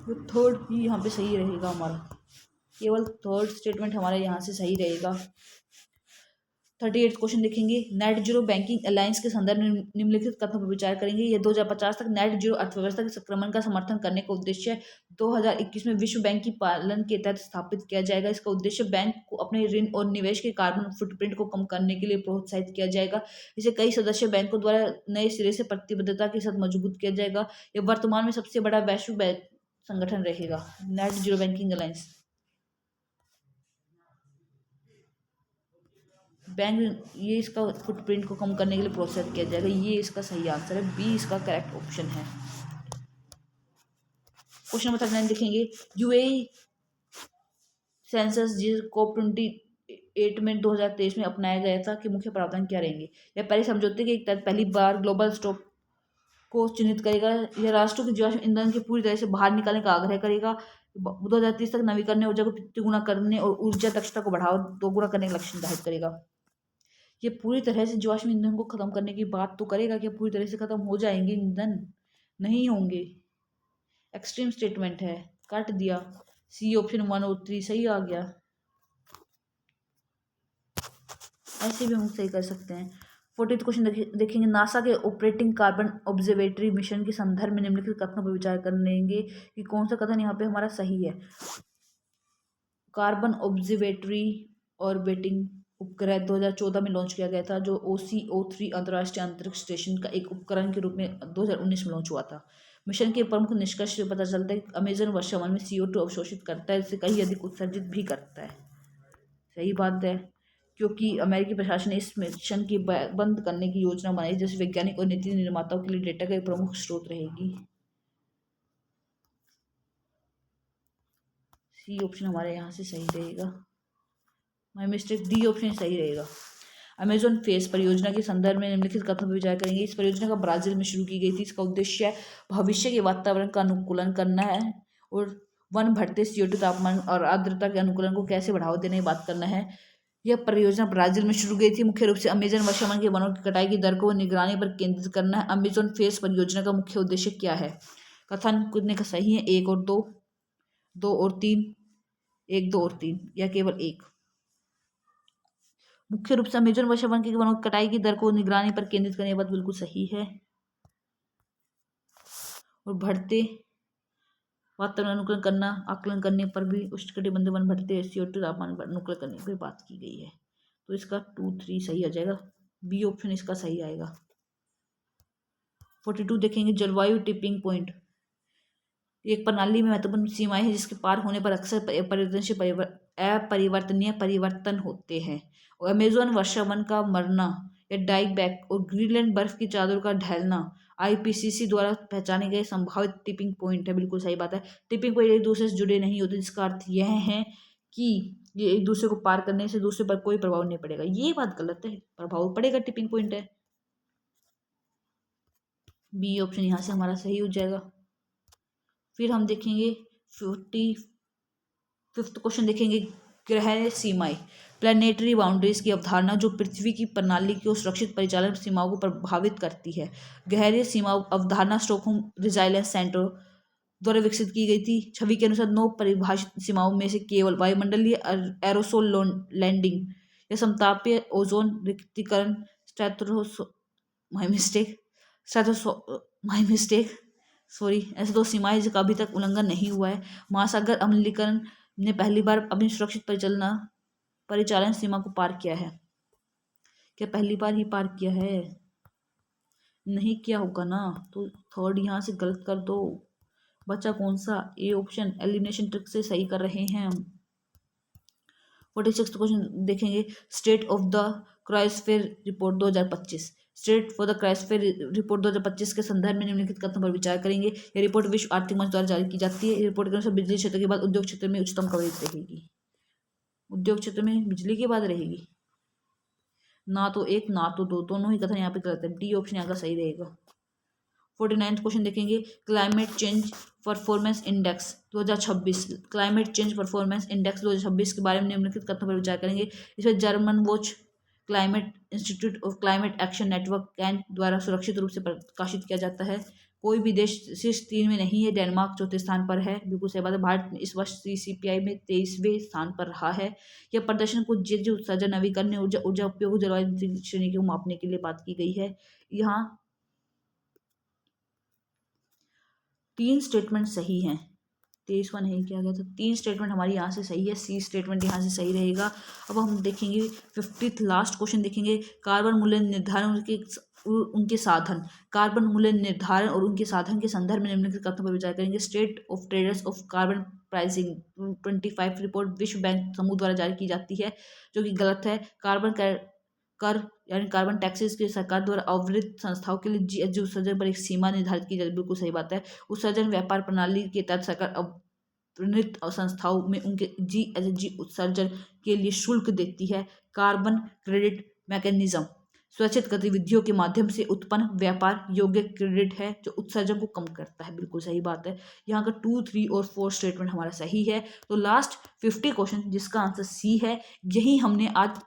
A: तो थर्ड ही यहाँ पे सही रहेगा हमारा। केवल थर्ड स्टेटमेंट हमारे यहाँ से सही रहेगा। 38 क्वेश्चन देखेंगे। नेट जीरो बैंकिंग अलायंस के संदर्भ में निम्नलिखित कथनों पर विचार करेंगे। यह 2050 तक नेट जीरो अर्थव्यवस्था के संक्रमण का समर्थन करने का उद्देश्य 2021 में विश्व बैंक की पालन के तहत स्थापित किया जाएगा। इसका उद्देश्य बैंक को अपने ऋण और निवेश के कार्बन फुटप्रिंट को कम करने के लिए प्रोत्साहित किया जाएगा। इसे कई सदस्य बैंकों द्वारा नए सिरे से प्रतिबद्धता के साथ मजबूत किया जाएगा। यह वर्तमान में सबसे बड़ा वैश्विक संगठन रहेगा, net zero banking alliance. Bank ये इसका फुटप्रिंट को कम करने के लिए प्रोत्साहित किया जाएगा। ये इसका सही आंसर है, बी इसका करेक्ट ऑप्शन है। क्वेश्चन नंबर 39 देखेंगे। UAE सेंसस COP28 में 2023 में अपनाया गया था कि मुख्य प्रावधान क्या रहेंगे। यह पेरिस समझौते के तहत पहली बार ग्लोबल स्टॉक को चिन्हित करेगा। यह राष्ट्रों के जीवाश्म ईंधन के पूरी तरह से बाहर निकालने का आग्रह करेगा। 2030 तक नवीकरणीय ऊर्जा को तिगुना करने और ऊर्जा दक्षता को बढ़ावा 2 गुना करने का लक्ष्य निर्धारित करेगा। ये पूरी तरह से जीवाश्म ईंधन को खत्म करने की बात तो करेगा कि पूरी तरह से खत्म हो जाएंगे ईंधन, नहीं होंगे। एक्सट्रीम स्टेटमेंट है, काट दिया। सी ऑप्शन 1 और 3 सही आ गया। ऐसे भी हम सही कर सकते हैं। 40th क्वेश्चन देखेंगे। नासा के ऑपरेटिंग कार्बन ऑब्जर्वेटरी मिशन के संदर्भ में निम्नलिखित कथनों पर विचार करेंगे कि कौन सा कथन यहाँ पे हमारा सही है। कार्बन ऑब्जर्वेटरी ऑर्बिटिंग उपग्रह 2014 में लॉन्च किया गया था, जो OCO3 अंतर्राष्ट्रीय अंतरिक्ष स्टेशन का एक उपकरण के रूप में 2019 में लॉन्च हुआ था। मिशन के प्रमुख निष्कर्ष से पता चलता है कि अमेजन वर्षावन में CO2 अवशोषित करता है, इससे कहीं अधिक उत्सर्जित भी करता है। सही बात है, क्योंकि अमेरिकी प्रशासन ने इस मिशन की बंद करने की योजना बनाई, जिससे वैज्ञानिक और नीति निर्माताओं के लिए डेटा का एक प्रमुख स्रोत रहेगी। सी ऑप्शन हमारे यहाँ से सही रहेगा, माय मिस्टेक, डी ऑप्शन सही रहेगा। अमेजोन फेस परियोजना के संदर्भ में निम्नलिखित कथनों पर विचार करेंगे। इस परियोजना का ब्राजील में शुरू की गई थी। इसका उद्देश्य भविष्य के वातावरण का अनुकूलन करना है और वन बढ़ते CO2 तापमान और आर्द्रता के अनुकूलन को कैसे बढ़ावा देने की बात करना है। यह परियोजना ब्राजील में शुरू गई थी। मुख्य रूप से अमेजन वर्षावन के वनों की कटाई की दर को निगरानी पर केंद्रित करना है। अमेजोन फेस परियोजना का मुख्य उद्देश्य क्या है? कथन कितने का सही है? 1 और 2, 2 और 3, 1, 2 और 3 या केवल 1? मुख्य रूप से अमेजन वर्षावन के वनों की कटाई की दर को निगरानी पर केंद्रित करने की बात बिल्कुल सही है। और बढ़ते वातावरण अनुकूलन करना, आकलन करने पर भी उष्णकटिबंधीय वन बढ़ते CO2 तापमान पर अनुकूलन करने पर बात की गई है। तो इसका 2, 3 सही आ जाएगा। बी ऑप्शन इसका सही आएगा। 42 देखेंगे, जलवायु टिपिंग पॉइंट एक प्रणाली में महत्वपूर्ण सीमाएं हैं जिसके पार होने पर अक्सर परिवर्तनशील अपरिवर्तनीय परिवर्तन होते हैं। और अमेजोन वर्षावन का मरना या डाइक बैक और ग्रीनलैंड बर्फ की चादर का ढलना IPCC द्वारा पहचाने गए संभावित टिपिंग पॉइंट है। बिल्कुल सही बात है। टिपिंग पॉइंट एक दूसरे से जुड़े नहीं होते, जिसका अर्थ यह है कि ये एक दूसरे को पार करने से दूसरे पर कोई प्रभाव नहीं पड़ेगा। ये बात गलत है, प्रभाव पड़ेगा, टिपिंग पॉइंट है। बी ऑप्शन यहाँ से हमारा सही हो जाएगा। फिर हम देखेंगे 45th क्वेश्चन देखेंगे, ग्रह सीमाएं प्लानिटरी बाउंड्रीज की अवधारणा जो पृथ्वी की प्रणाली की सुरक्षित परिचालन सीमाओं को प्रभावित करती है। गहरे सीमा अवधारणा स्टॉकहोम रिजाइलेंस सेंटर द्वारा विकसित की गई थी। छवि के अनुसार 9 परिभाषित सीमाओं में से केवल वायुमंडलीय एरोसोल लैंडिंग या समतापीय ओजोन रिक्तीकरण ऐसे 2 सीमाएं जिसका अभी तक उल्लंघन नहीं हुआ है। महासागर अम्लीकरण ने पहली बार अपनी सुरक्षित परिचालन सीमा को पार किया है। क्या पहली बार ही पार किया है? नहीं किया होगा ना, तो थर्ड यहाँ से गलत कर दो। बच्चा कौन सा? ए ऑप्शन, एलिमिनेशन ट्रिक से सही कर रहे हैं हम। 46 क्वेश्चन देखेंगे, state of the cryosphere report 2025। State for the cryosphere report 2025 के संदर्भ में निम्नलिखित कथनों पर विचार करेंगे। यह रिपोर्ट विश्व आर्थिक मंच द्वारा जारी की जाती है। रिपोर्ट के अनुसार बिजली क्षेत्र के बाद उद्योग क्षेत्र में उच्चतम कवरेज रहेगी। उद्योग क्षेत्र में बिजली के बाद रहेगी, ना तो 1 ना तो 2, दोनों ही कथन यहाँ पे गलत है। डी ऑप्शन यहाँ का सही रहेगा। 49th क्वेश्चन देखेंगे, climate change performance index 2026। Climate change performance index 2026 के बारे में निम्नलिखित कथनों पर विचार करेंगे। इसमें German watch climate institute of climate action network can द्वारा सुरक्षित रूप से प्रकाशित किया जाता है। कोई भी देश शीर्ष 3 में नहीं है। डेनमार्क चौथे स्थान पर है। बिल्कुल सही बात है। भारत इस वर्ष CCPI में 23वें स्थान पर रहा है। यह प्रदर्शन को GHG उत्सर्जन, नवीकरणीय ऊर्जा उपयोग, जलवायु श्रेणी को मापने के लिए बात की गई है। यहाँ 3 स्टेटमेंट सही हैं। 23वां नहीं किया गया, तो 3 स्टेटमेंट हमारी यहाँ से सही है। सी स्टेटमेंट यहाँ से सही रहेगा। अब हम देखेंगे 50th लास्ट क्वेश्चन देखेंगे, कार्बन मूल्य निर्धारण उनके साधन। कार्बन मूल्य निर्धारण और उनके साधन के संदर्भ में निम्नलिखित कथनों पर विचार करेंगे। State of traders of carbon pricing 25 report विश्व बैंक समूह द्वारा जारी की जाती है, जो कि गलत है। कार्बन कर यानी कार्बन टैक्सेस के सरकार द्वारा अवरुद्ध संस्थाओं के लिए GHG उत्सर्जन पर एक सीमा निर्धारित की जाती है। बिल्कुल सही बात है। उत्सर्जन व्यापार प्रणाली के तहत सरकार अवरुद्ध संस्थाओं में उनके GHG उत्सर्जन के लिए शुल्क देती है। कार्बन क्रेडिट मैकेनिज्म स्वैच्छिक गतिविधियों के माध्यम से उत्पन्न व्यापार योग्य क्रेडिट है जो उत्सर्जन को कम करता है। बिल्कुल सही बात है। यहाँ का 2, 3 और 4 स्टेटमेंट हमारा सही है। तो लास्ट 50 क्वेश्चन जिसका आंसर सी है, यही हमने आज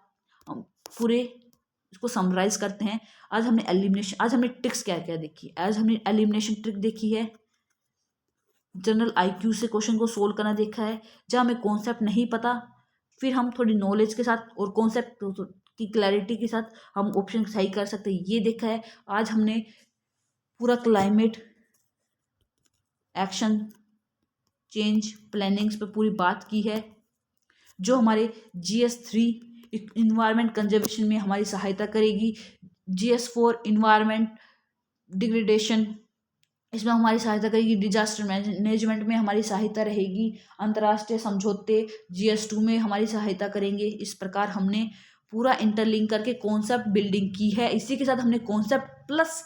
A: पूरे इसको समराइज करते हैं। आज हमने ट्रिक्स क्या क्या देखी। आज हमने एलिमिनेशन ट्रिक देखी है, जनरल IQ से क्वेश्चन को सोल्व करना देखा है, जहाँ हमें कॉन्सेप्ट नहीं पता फिर हम थोड़ी नॉलेज के साथ और कॉन्सेप्ट की क्लैरिटी के साथ हम ऑप्शन सही कर सकते हैं, ये देखा है। आज हमने पूरा क्लाइमेट एक्शन चेंज प्लानिंग्स पे पूरी बात की है, जो हमारे GS3 इन्वायरमेंट कंजर्वेशन में हमारी सहायता करेगी। GS4 इन्वायरमेंट डिग्रेडेशन, इसमें हमारी सहायता करेगी। डिजास्टर मैनेजमेंट में हमारी सहायता रहेगी। अंतर्राष्ट्रीय समझौते GS2 में हमारी सहायता करेंगे। इस प्रकार हमने पूरा इंटरलिंक करके कॉन्सेप्ट बिल्डिंग की है। इसी के साथ हमने कॉन्सेप्ट प्लस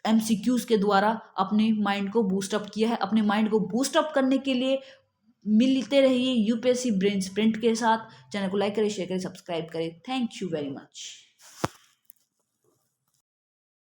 A: MCQs के द्वारा अपने माइंड को बूस्टअप किया है। अपने माइंड को बूस्टअप करने के लिए मिलते रहिए यूपीएससी ब्रेन स्प्रिंट के साथ। चैनल को लाइक करें, शेयर करें, सब्सक्राइब करें। Thank you very much.